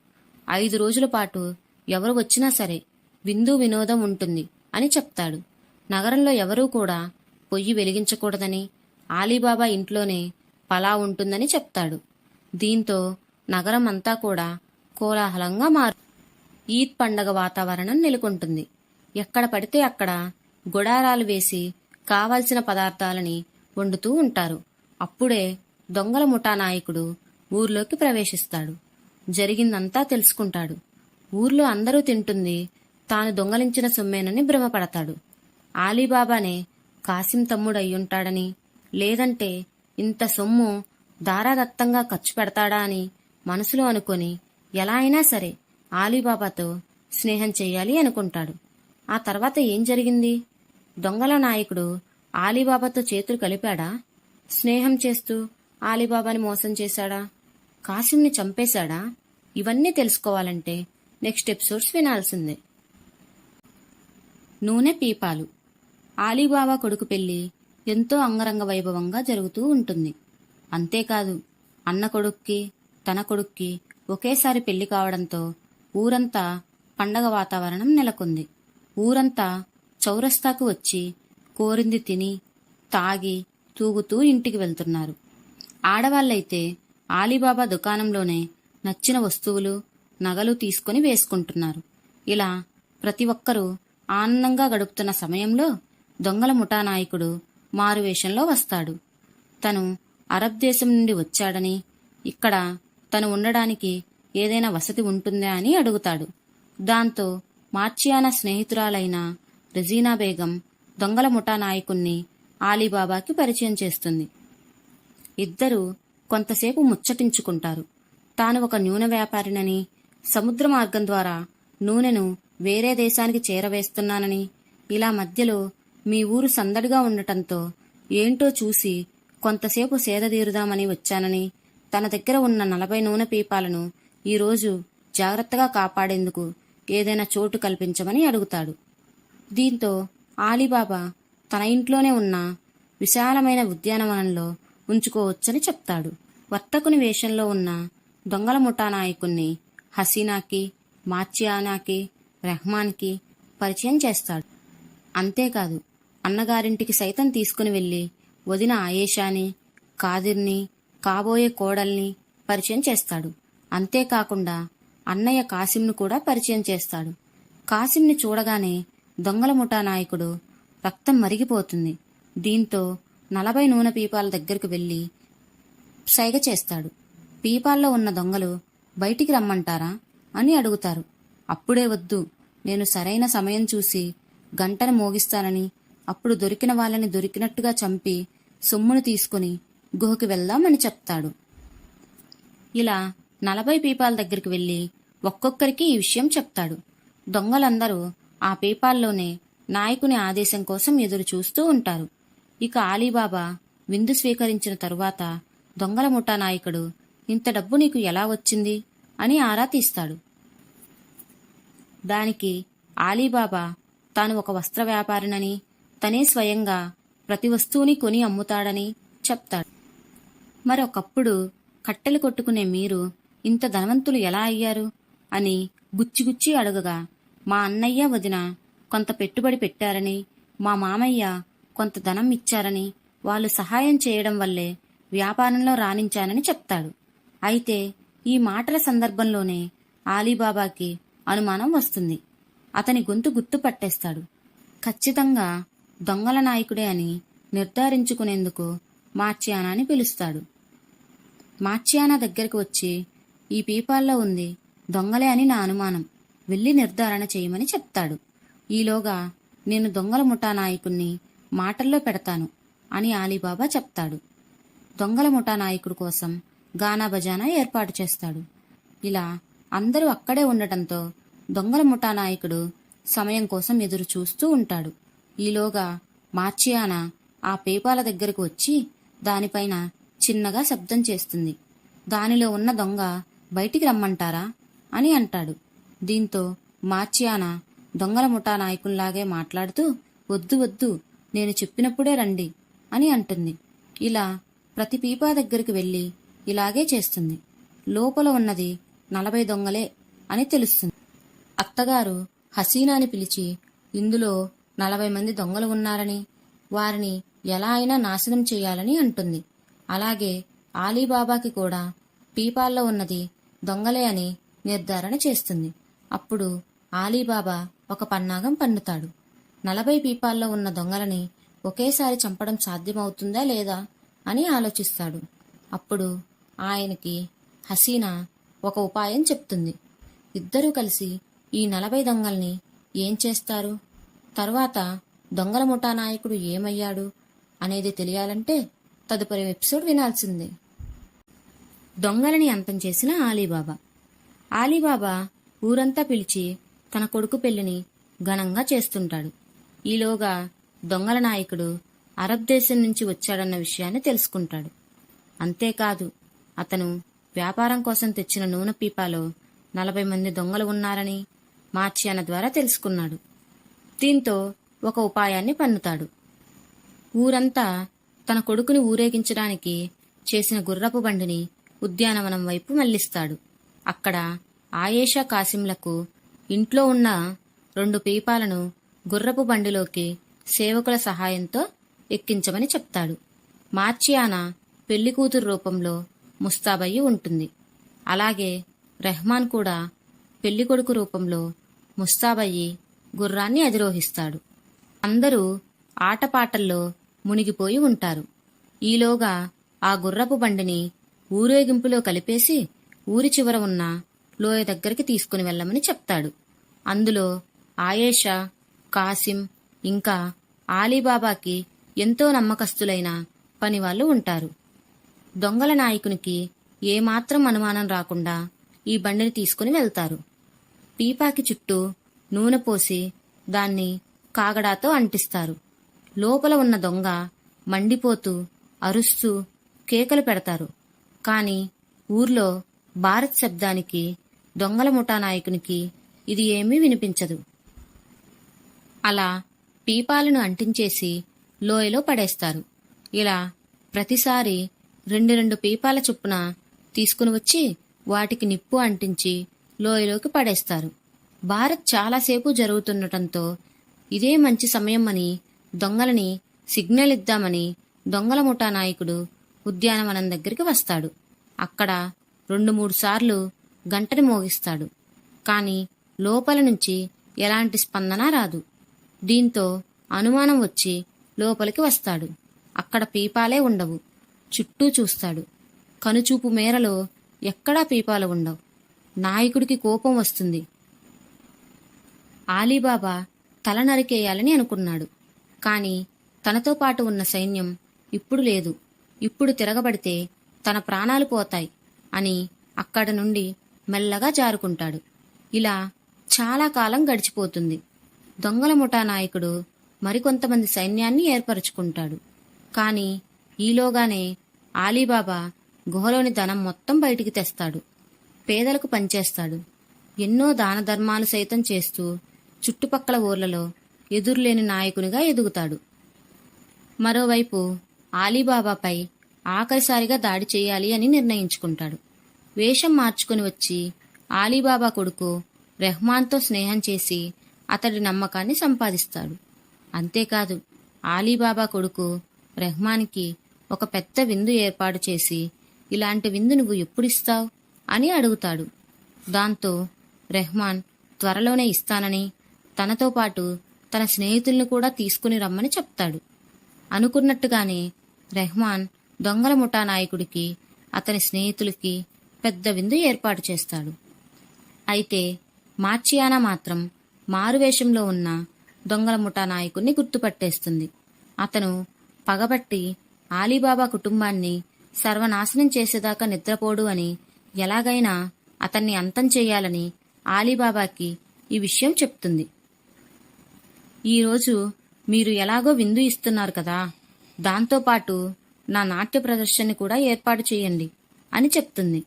5 రోజుల పాటు ఎవరు వచ్చినా సరే విందు వినోదం ఉంటుంది అని చెప్తాడు. నగరంలో ఎవరూ కూడా పొయ్యి వెలిగించకూడదని, ఆలీబాబా ఇంట్లోనే పలా ఉంటుందని చెప్తాడు. దీంతో నగరం అంతా కూడా కోలాహలంగా ఈద్ పండగ వాతావరణం నెలకొంటుంది. ఎక్కడ పడితే అక్కడ గుడారాలు వేసి కావలసిన పదార్థాలని వండుతూ ఉంటారు. అప్పుడే దొంగల ముఠా నాయకుడు ఊర్లోకి ప్రవేశిస్తాడు. జరిగిందంతా తెలుసుకుంటాడు. ఊర్లో అందరూ తింటుంది తాను దొంగలించిన సొమ్మేనని భ్రమపడతాడు. ఆలీబాబానే కాసిం తమ్ముడు అయ్యుంటాడని, లేదంటే ఇంత సొమ్ము దారాదత్తంగా ఖర్చు పెడతాడా అని మనసులో అనుకొని ఎలా అయినా సరే ఆలీబాబాతో స్నేహం చెయ్యాలి అనుకుంటాడు. ఆ తర్వాత ఏం జరిగింది? దొంగల నాయకుడు ఆలీబాబాతో చేతులు కలిపాడా? స్నేహం చేస్తూ ఆలీబాబాని మోసం చేశాడా? కాసింని చంపేశాడా? ఇవన్నీ తెలుసుకోవాలంటే నెక్స్ట్ ఎపిసోడ్స్ వినాల్సిందే. నూనె పీపాలు. ఆలీబాబా కొడుకు పెళ్లి ఎంతో అంగరంగ వైభవంగా జరుగుతూ ఉంటుంది. అంతేకాదు, అన్న కొడుక్కి తన కొడుక్కి ఒకేసారి పెళ్లి కావడంతో ఊరంతా పండగ వాతావరణం నెలకొంది. ఊరంతా చౌరస్తాకు వచ్చి కోరింది తిని తాగి తూగుతూ ఇంటికి వెళ్తున్నారు. ఆడవాళ్లైతే ఆలీబాబా దుకాణంలోనే నచ్చిన వస్తువులు నగలు తీసుకుని వేసుకుంటున్నారు. ఇలా ప్రతి ఒక్కరూ ఆనందంగా గడుపుతున్న సమయంలో దొంగల ముఠా నాయకుడు మారువేషంలో వస్తాడు. తను అరబ్ దేశం నుండి వచ్చాడని, ఇక్కడ తను ఉండడానికి ఏదైనా వసతి ఉంటుందా అని అడుగుతాడు. దాంతో మార్చియానా స్నేహితురాలైన రెజీనా బేగం దొంగల ముఠా నాయకుణ్ణి ఆలీబాబాకి పరిచయం చేస్తుంది. ఇద్దరూ కొంతసేపు ముచ్చటించుకుంటారు. తాను ఒక నూనె వ్యాపారినని, సముద్ర మార్గం ద్వారా నూనెను వేరే దేశానికి చేరవేస్తున్నానని, ఇలా మధ్యలో మీ ఊరు సందడిగా ఉండటంతో ఏంటో చూసి కొంతసేపు సేదతీరుదామని వచ్చానని, తన దగ్గర ఉన్న 40 నూనె పీపాలను ఈరోజు జాగ్రత్తగా కాపాడేందుకు ఏదైనా చోటు కల్పించమని అడుగుతాడు. దీంతో ఆలీబాబా తన ఇంట్లోనే ఉన్న విశాలమైన ఉద్యానవనంలో ఉంచుకోవచ్చని చెప్తాడు. వర్తకుని వేషంలో ఉన్న దొంగల ముఠా నాయకుణ్ణి హసీనాకి, మార్చియానాకి, రెహమాన్కి పరిచయం చేస్తాడు. అంతేకాదు, అన్నగారింటికి సైతం తీసుకుని వెళ్లి వదిన ఆయేషాని, కాదిర్ని, కాబోయే కోడల్ని పరిచయం చేస్తాడు. అంతేకాకుండా అన్నయ్య కాసింను కూడా పరిచయం చేస్తాడు. కాసింని చూడగానే దొంగల ముఠా నాయకుడు రక్తం మరిగిపోతుంది. దీంతో 40 నూనె పీపాల దగ్గరకు వెళ్లి సైగ చేస్తాడు. పీపాల్లో ఉన్న దొంగలు బయటికి రమ్మంటారా అని అడుగుతారు. అప్పుడే వద్దు, నేను సరైన సమయం చూసి గంటను మోగిస్తానని, అప్పుడు దొరికిన వాళ్ళని దొరికినట్టుగా చంపి సొమ్మును తీసుకుని గుహకి వెళ్దామని చెప్తాడు. ఇలా 40 పీపాల దగ్గరికి వెళ్లి ఒక్కొక్కరికి ఈ విషయం చెప్తాడు. దొంగలందరూ ఆ పీపాల్లోనే నాయకుని ఆదేశం కోసం ఎదురు చూస్తూ ఉంటారు. ఇక ఆలీబాబా విందు స్వీకరించిన తరువాత దొంగల ముఠా నాయకుడు ఇంత డబ్బు నీకు ఎలా వచ్చింది అని ఆరా తీస్తాడు. దానికి ఆలీబాబా తాను ఒక వస్త్ర వ్యాపారినని, తనే స్వయంగా ప్రతి వస్తువుని కొని అమ్ముతాడని చెప్తాడు. మరొకప్పుడు కట్టెలు కొట్టుకునే మీరు ఇంత ధనవంతులు ఎలా అయ్యారు అని గుచ్చిగుచ్చి అడగగా, మా అన్నయ్య వదిన కొంత పెట్టుబడి పెట్టారని, మా మామయ్య కొంత ధనం ఇచ్చారని, వాళ్ళు సహాయం చేయడం వల్లే వ్యాపారంలో రాణించానని చెప్తాడు. అయితే ఈ మాటల సందర్భంలోనే ఆలీబాబాకి అనుమానం వస్తుంది. అతని గొంతు గుర్తుపట్టేస్తాడు. ఖచ్చితంగా దొంగల నాయకుడే అని నిర్ధారించుకునేందుకు మార్చియానాని పిలుస్తాడు. మార్చియానా దగ్గరకు వచ్చి, ఈ పీపాల్లో ఉంది దొంగలే అని నా అనుమానం, వెళ్లి నిర్ధారణ చేయమని చెప్తాడు. ఈలోగా నేను దొంగల ముఠా నాయకుణ్ణి మాటల్లో పెడతాను అని ఆలీబాబా చెప్తాడు. దొంగల ముఠా నాయకుడు కోసం గానా బజానా ఏర్పాటు చేస్తాడు. ఇలా అందరూ అక్కడే ఉండటంతో దొంగల ముఠా నాయకుడు సమయం కోసం ఎదురు చూస్తూ ఉంటాడు. ఈలోగా మార్చియానా ఆ పీపాల దగ్గరకు వచ్చి దానిపైన చిన్నగా శబ్దం చేస్తుంది. దానిలో ఉన్న దొంగ బయటికి రమ్మంటారా అని అంటాడు. దీంతో మార్చియానా దొంగల ముఠా నాయకుల్లాగే మాట్లాడుతూ, వద్దు వద్దు, నేను చెప్పినప్పుడే రండి అని అంటుంది. ఇలా ప్రతి పీపా దగ్గరికి వెళ్లి ఇలాగే చేస్తుంది. లోపల ఉన్నది 40 దొంగలే అని తెలుస్తుంది. అత్తగారు హసీనాని పిలిచి, ఇందులో 40 మంది దొంగలు ఉన్నారని, వారిని ఎలా అయినా నాశనం చేయాలని అంటుంది. అలాగే ఆలీబాబాకి కూడా పీపాల్లో ఉన్నది దొంగలే అని నిర్ధారణ చేస్తుంది. అప్పుడు ఆలీబాబా ఒక పన్నాగం పన్నుతాడు. 40 పీపాల్లో ఉన్న దొంగలని ఒకేసారి చంపడం సాధ్యమవుతుందా లేదా అని ఆలోచిస్తాడు. అప్పుడు ఆయనకి హసీనా ఒక ఉపాయం చెప్తుంది. ఇద్దరూ కలిసి ఈ 40 దొంగల్ని ఏం చేస్తారు, తర్వాత దొంగల ముఠా నాయకుడు ఏమయ్యాడు అనేది తెలియాలంటే తదుపరి ఎపిసోడ్ వినాల్సిందే. దొంగలని అంతం చేసిన ఆలీబాబా. ఆలీబాబా ఊరంతా పిలిచి తన కొడుకు పెళ్లిని ఘనంగా చేస్తుంటాడు. ఈలోగా దొంగల నాయకుడు అరబ్ దేశం నుంచి వచ్చాడన్న విషయాన్ని తెలుసుకుంటాడు. అంతేకాదు, అతను వ్యాపారం కోసం తెచ్చిన నూనె పీపాలో 40 మంది దొంగలు ఉన్నారని మార్చియానా ద్వారా తెలుసుకున్నాడు. దీంతో ఒక ఉపాయాన్ని పన్నుతాడు. ఊరంతా తన కొడుకుని ఊరేగించడానికి చేసిన గుర్రపు బండిని ఉద్యానవనం వైపు మళ్లిస్తాడు. అక్కడ ఆయేషా కాసింలకు ఇంట్లో ఉన్న 2 పీపాలను గుర్రపు బండిలోకి సేవకుల సహాయంతో ఎక్కించమని చెప్తాడు. మార్చియానా పెళ్లి కూతురు రూపంలో ముస్తాబయ్యి ఉంటుంది. అలాగే రెహమాన్ కూడా పెళ్లికొడుకు రూపంలో ముస్తాబయ్యి గుర్రాన్ని అధిరోహిస్తాడు. అందరూ ఆటపాటల్లో మునిగిపోయి ఉంటారు. ఈలోగా ఆ గుర్రపు బండిని ఊరేగింపులో కలిపేసి ఊరి చివర ఉన్న లోయ దగ్గరికి తీసుకుని వెళ్ళమని చెప్తాడు. అందులో ఆయేషా, కాసిం ఇంకా ఆలీబాబాకి ఎంతో నమ్మకస్తులైన పనివాళ్లు ఉంటారు. దొంగల నాయకునికి ఏమాత్రం అనుమానం రాకుండా ఈ బండిని తీసుకుని వెళ్తారు. పీపాకి చుట్టూ నూనె పోసి దాన్ని కాగడాతో అంటిస్తారు. లోపల ఉన్న దొంగ మండిపోతూ అరుస్తూ కేకలు పెడతారు. కాని ఊర్లో భారత్ శబ్దానికి దొంగల ముఠా నాయకునికి ఇది ఏమీ వినిపించదు. అలా పీపాలను అంటించేసి లోయలో పడేస్తారు. ఇలా ప్రతిసారి 2 పీపాల చొప్పున తీసుకుని వచ్చి వాటికి నిప్పు అంటించి లోయలోకి పడేస్తారు. భారత్ చాలాసేపు జరుగుతుండటంతో ఇదే మంచి సమయం అని దొంగలని సిగ్నల్ ఇద్దామని దొంగల ముఠా నాయకుడు ఉద్యానవనం దగ్గరికి వస్తాడు. అక్కడ 2-3 సార్లు గంటని మోగిస్తాడు. కాని లోపల నుంచి ఎలాంటి స్పందన రాదు. దీంతో అనుమానం వచ్చి లోపలికి వస్తాడు. అక్కడ పీపాలే ఉండవు. చుట్టూ చూస్తాడు. కనుచూపు మేరలో ఎక్కడా పీపాలు ఉండవు. నాయకుడికి కోపం వస్తుంది. ఆలీబాబా తల నరికేయాలని అనుకున్నాడు. కాని తనతో పాటు ఉన్న సైన్యం ఇప్పుడు లేదు, ఇప్పుడు తిరగబడితే తన ప్రాణాలు పోతాయి అని అక్కడి నుండి మెల్లగా జారుకుంటాడు. ఇలా చాలా కాలం గడిచిపోతుంది. దొంగల ముఠా నాయకుడు మరికొంతమంది సైన్యాన్ని ఏర్పరచుకుంటాడు. కాని ఈలోగానే ఆలీబాబా గుహలోని ధనం మొత్తం బయటికి తెస్తాడు. పేదలకు పంచేస్తాడు. ఎన్నో దాన ధర్మాలు సైతం చేస్తూ చుట్టుపక్కల ఊర్లలో ఎదురులేని నాయకునిగా ఎదుగుతాడు. మరోవైపు ఆలీబాబాపై ఆఖరిసారిగా దాడి చేయాలి అని నిర్ణయించుకుంటాడు. వేషం మార్చుకుని వచ్చి ఆలీబాబా కొడుకు రెహమాన్తో స్నేహం చేసి అతడి నమ్మకాన్ని సంపాదిస్తాడు. అంతేకాదు, ఆలీబాబా కొడుకు రెహమాన్కి ఒక పెద్ద విందు ఏర్పాటు చేసి, ఇలాంటి విందు నువ్వు ఎప్పుడిస్తావు అని అడుగుతాడు. దాంతో రెహమాన్ త్వరలోనే ఇస్తానని, తనతో పాటు తన స్నేహితుల్ని కూడా తీసుకుని రమ్మని చెప్తాడు. అనుకున్నట్టుగానే రెహమాన్ దొంగల ముఠా నాయకుడికి, అతని స్నేహితులకి పెద్ద విందు ఏర్పాటు చేస్తాడు. అయితే మార్చియానా మాత్రం మారువేషంలో ఉన్న దొంగల ముఠా నాయకుడిని గుర్తుపట్టేస్తుంది. అతను పగబట్టి ఆలీబాబా కుటుంబాన్ని సర్వనాశనం చేసేదాకా నిద్రపోడు అని, ఎలాగైనా అతన్ని అంతం చేయాలని ఆలీబాబాకి ఈ విషయం చెప్తుంది. ఈరోజు మీరు ఎలాగో విందు ఇస్తున్నారు కదా, దాంతోపాటు నా నాట్య ప్రదర్శనని కూడా ఏర్పాటు చేయండి అని చెప్తుంది.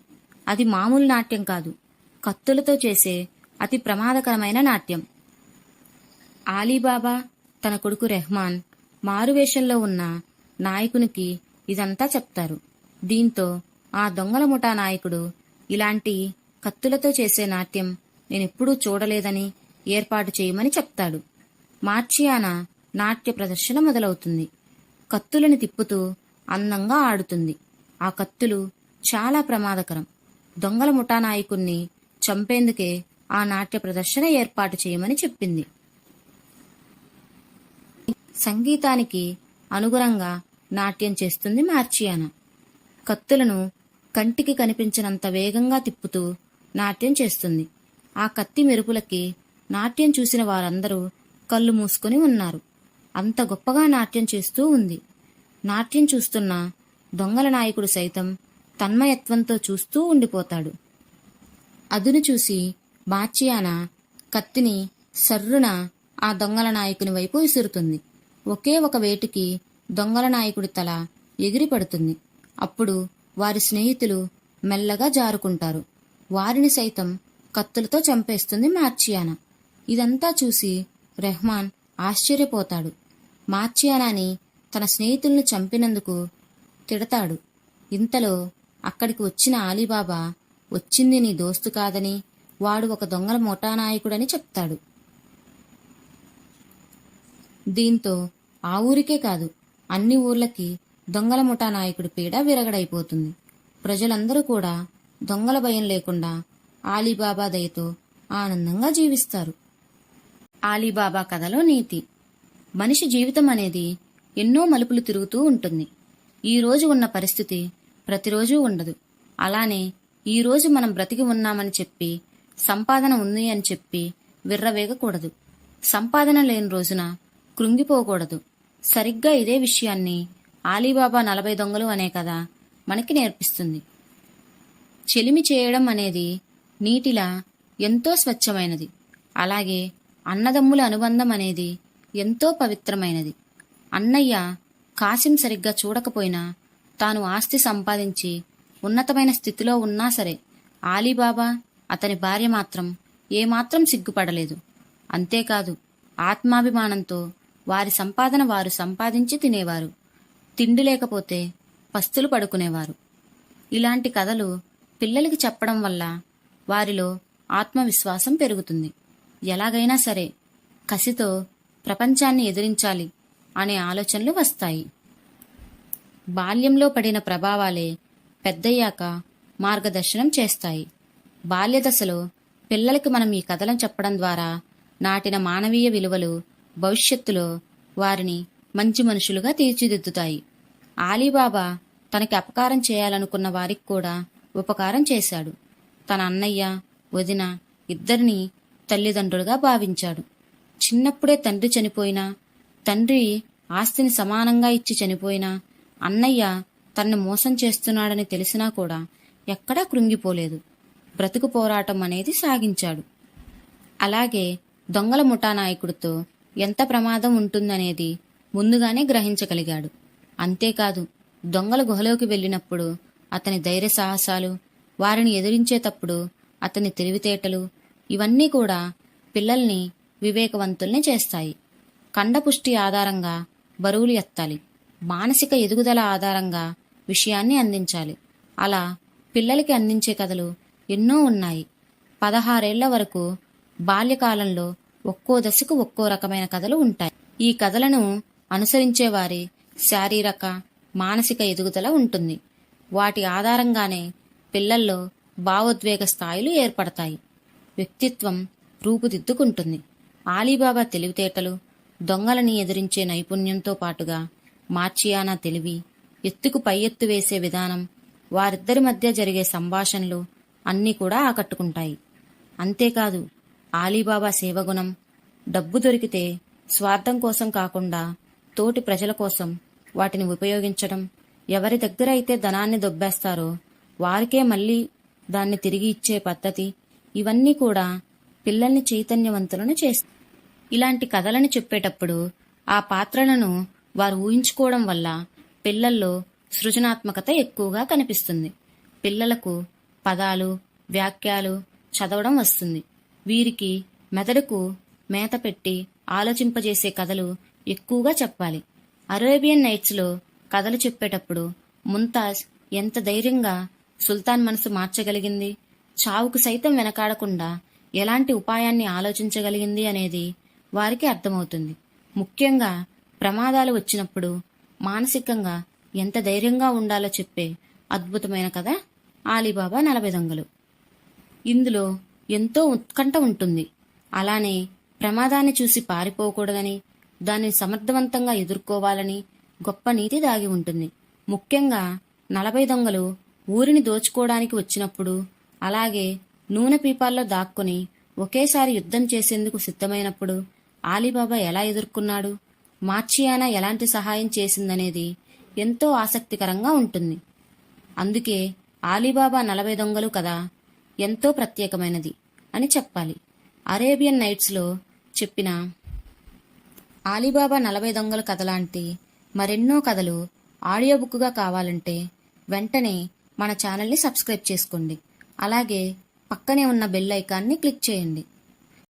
అది మామూలు నాట్యం కాదు, కత్తులతో చేసే అతి ప్రమాదకరమైన నాట్యం. ఆలీబాబా తన కొడుకు రెహమాన్ మారువేషంలో ఉన్న నాయకునికి ఇదంతా చెప్తారు. దీంతో ఆ దొంగల ముఠా నాయకుడు, ఇలాంటి కత్తులతో చేసే నాట్యం నేనెప్పుడూ చూడలేదని ఏర్పాటు చేయమని చెప్తాడు. మార్చియానా నాట్య ప్రదర్శన మొదలవుతుంది. కత్తులను తిప్పుతూ అందంగా ఆడుతుంది. ఆ కత్తులు చాలా ప్రమాదకరం. దొంగల ముఠా నాయకుణ్ణి చంపేందుకే ఆ నాట్య ప్రదర్శన ఏర్పాటు చేయమని చెప్పింది. సంగీతానికి అనుగుణంగా నాట్యం చేస్తుంది మార్చియానా. కత్తులను కంటికి కనిపించినంత వేగంగా తిప్పుతూ నాట్యం చేస్తుంది. ఆ కత్తి మెరుపులకి నాట్యం చూసిన వారందరూ కళ్ళు మూసుకొని ఉన్నారు. అంత గొప్పగా నాట్యం చేస్తూ ఉంది. నాట్యం చూస్తున్న దొంగల నాయకుడు సైతం తన్మయత్వంతో చూస్తూ ఉండిపోతాడు. అదును చూసి మార్చియానా కత్తిని సర్రున ఆ దొంగల నాయకుని వైపు విసురుతుంది. ఒకే ఒక వేటుకి దొంగల నాయకుడి తల ఎగిరిపడుతుంది. అప్పుడు వారి స్నేహితులు మెల్లగా జారుకుంటారు. వారిని సైతం కత్తులతో చంపేస్తుంది మార్చియానా. ఇదంతా చూసి రెహమాన్ ఆశ్చర్యపోతాడు. మార్చియానాని తన స్నేహితుల్ని చంపినందుకు తిడతాడు. ఇంతలో అక్కడికి వచ్చిన ఆలీబాబా, వచ్చింది నీ దోస్తు కాదని, వాడు ఒక దొంగల ముఠా నాయకుడని చెప్తాడు. దీంతో ఆ ఊరికే కాదు, అన్ని ఊర్లకి దొంగల ముఠా నాయకుడి పీడ విరగడైపోతుంది. ప్రజలందరూ కూడా దొంగల భయం లేకుండా ఆలీబాబా దయతో ఆనందంగా జీవిస్తారు. ఆలీబాబా కథలో నీతి: మనిషి జీవితం అనేది ఎన్నో మలుపులు తిరుగుతూ ఉంటుంది. ఈ రోజు ఉన్న పరిస్థితి ప్రతిరోజు ఉండదు. అలానే ఈ రోజు మనం బ్రతికి ఉన్నామని చెప్పి, సంపాదన ఉంది అని చెప్పి విర్రవేగకూడదు. సంపాదన లేని రోజున కృంగిపోకూడదు. సరిగ్గా ఇదే విషయాన్ని ఆలీబాబా 40 దొంగలు అనే కథ మనకి నేర్పిస్తుంది. చెలిమి చేయడం అనేది నీటిలా ఎంతో స్వచ్ఛమైనది. అలాగే అన్నదమ్ముల అనుబంధం అనేది ఎంతో పవిత్రమైనది. అన్నయ్య కాసిం సరిగ్గా చూడకపోయినా, తాను ఆస్తి సంపాదించి ఉన్నతమైన స్థితిలో ఉన్నా సరే, ఆలీబాబా అతని భార్య మాత్రం ఏమాత్రం సిగ్గుపడలేదు. అంతేకాదు, ఆత్మాభిమానంతో వారి సంపాదన వారు సంపాదించి తినేవారు. తిండి లేకపోతే పస్తులు పడుకునేవారు. ఇలాంటి కథలు పిల్లలకి చెప్పడం వల్ల వారిలో ఆత్మవిశ్వాసం పెరుగుతుంది. ఎలాగైనా సరే కసితో ప్రపంచాన్ని ఎదిరించాలి అనే ఆలోచనలు వస్తాయి. బాల్యంలో పడిన ప్రభావాలే పెద్దయ్యాక మార్గదర్శనం చేస్తాయి. బాల్యదశలో పిల్లలకి మనం ఈ కథలను చెప్పడం ద్వారా నాటిన మానవీయ విలువలు భవిష్యత్తులో వారిని మంచి మనుషులుగా తీర్చిదిద్దుతాయి. ఆలీబాబా తనకి అపకారం చేయాలనుకున్న వారికి కూడా ఉపకారం చేశాడు. తన అన్నయ్య, వదిన ఇద్దరినీ తల్లిదండ్రులుగా భావించాడు. చిన్నప్పుడే తండ్రి చనిపోయినా, తండ్రి ఆస్తిని సమానంగా ఇచ్చి చనిపోయినా, అన్నయ్య తనను మోసం చేస్తున్నాడని తెలిసినా కూడా ఎక్కడా కృంగిపోలేదు. బ్రతుకు పోరాటం అనేది సాగించాడు. అలాగే దొంగల ముఠా నాయకుడితో ఎంత ప్రమాదం ఉంటుందనేది ముందుగానే గ్రహించగలిగాడు. అంతేకాదు, దొంగల గుహలోకి వెళ్ళినప్పుడు అతని ధైర్య సాహసాలు, వారిని ఎదిరించేటప్పుడు అతని తెలివితేటలు, ఇవన్నీ కూడా పిల్లల్ని వివేకవంతుల్ని చేస్తాయి. కండపుష్టి ఆధారంగా బరువులు ఎత్తాలి, మానసిక ఎదుగుదల ఆధారంగా విషయాన్ని అందించాలి. అలా పిల్లలకి అందించే కథలు ఎన్నో ఉన్నాయి. 16 ఏళ్ల వరకు బాల్యకాలంలో ఒక్కో దశకు ఒక్కో రకమైన కథలు ఉంటాయి. ఈ కథలను అనుసరించే వారి శారీరక, మానసిక ఎదుగుదల ఉంటుంది. వాటి ఆధారంగానే పిల్లల్లో భావోద్వేగ స్థాయిలు ఏర్పడతాయి. వ్యక్తిత్వం రూపుదిద్దుకుంటుంది. ఆలీబాబా తెలివితేటలు, దొంగలని ఎదిరించే నైపుణ్యంతో పాటుగా మార్చియానా తెలివి, ఎత్తుకు పై ఎత్తు వేసే విధానం, వారిద్దరి మధ్య జరిగే సంభాషణలు అన్నీ కూడా ఆకట్టుకుంటాయి. అంతేకాదు, ఆలీబాబా సేవగుణం, డబ్బు దొరికితే స్వార్థం కోసం కాకుండా తోటి ప్రజల కోసం వాటిని ఉపయోగించడం, ఎవరి దగ్గర అయితే ధనాన్ని దొబ్బేస్తారో వారికే మళ్ళీ దాన్ని తిరిగి ఇచ్చే పద్ధతి, ఇవన్నీ కూడా పిల్లల్ని చైతన్యవంతులను చేస్తాయి. ఇలాంటి కథలను చెప్పేటప్పుడు ఆ పాత్రలను వారు ఊహించుకోవడం వల్ల పిల్లల్లో సృజనాత్మకత ఎక్కువగా కనిపిస్తుంది. పిల్లలకు పదాలు, వాక్యాలు చదవడం వస్తుంది. వీరికి మెదడుకు మేత పెట్టి ఆలోచింపజేసే కథలు ఎక్కువగా చెప్పాలి. అరేబియన్ నైట్స్లో కథలు చెప్పేటప్పుడు ముంతాజ్ ఎంత ధైర్యంగా సుల్తాన్ మనసు మార్చగలిగింది, చావుకు సైతం వెనకాడకుండా ఎలాంటి ఉపాయాన్ని ఆలోచించగలిగింది అనేది వారికి అర్థమవుతుంది. ముఖ్యంగా ప్రమాదాలు వచ్చినప్పుడు మానసికంగా ఎంత ధైర్యంగా ఉండాలో చెప్పే అద్భుతమైన కథ ఆలీబాబా 40 దొంగలు. ఇందులో ఎంతో ఉత్కంఠ ఉంటుంది. అలానే ప్రమాదాన్ని చూసి పారిపోకూడదని, దాన్ని సమర్థవంతంగా ఎదుర్కోవాలని గొప్ప నీతి దాగి ఉంటుంది. ముఖ్యంగా 40 దొంగలు ఊరిని దోచుకోవడానికి వచ్చినప్పుడు, అలాగే నూనె పీపాల్లో దాక్కుని ఒకేసారి యుద్ధం చేసేందుకు సిద్ధమైనప్పుడు ఆలీబాబా ఎలా ఎదుర్కొన్నాడు, మార్చియానా ఎలాంటి సహాయం చేసిందనేది ఎంతో ఆసక్తికరంగా ఉంటుంది. అందుకే ఆలీబాబా 40 దొంగలు కథ ఎంతో ప్రత్యేకమైనది అని చెప్పాలి. అరేబియన్ నైట్స్లో చెప్పిన ఆలీబాబా 40 దొంగల కథ లాంటి మరెన్నో కథలు ఆడియో బుక్గా కావాలంటే వెంటనే మన ఛానల్ని సబ్స్క్రైబ్ చేసుకోండి. అలాగే పక్కనే ఉన్న బెల్ ఐకాన్ని క్లిక్ చేయండి.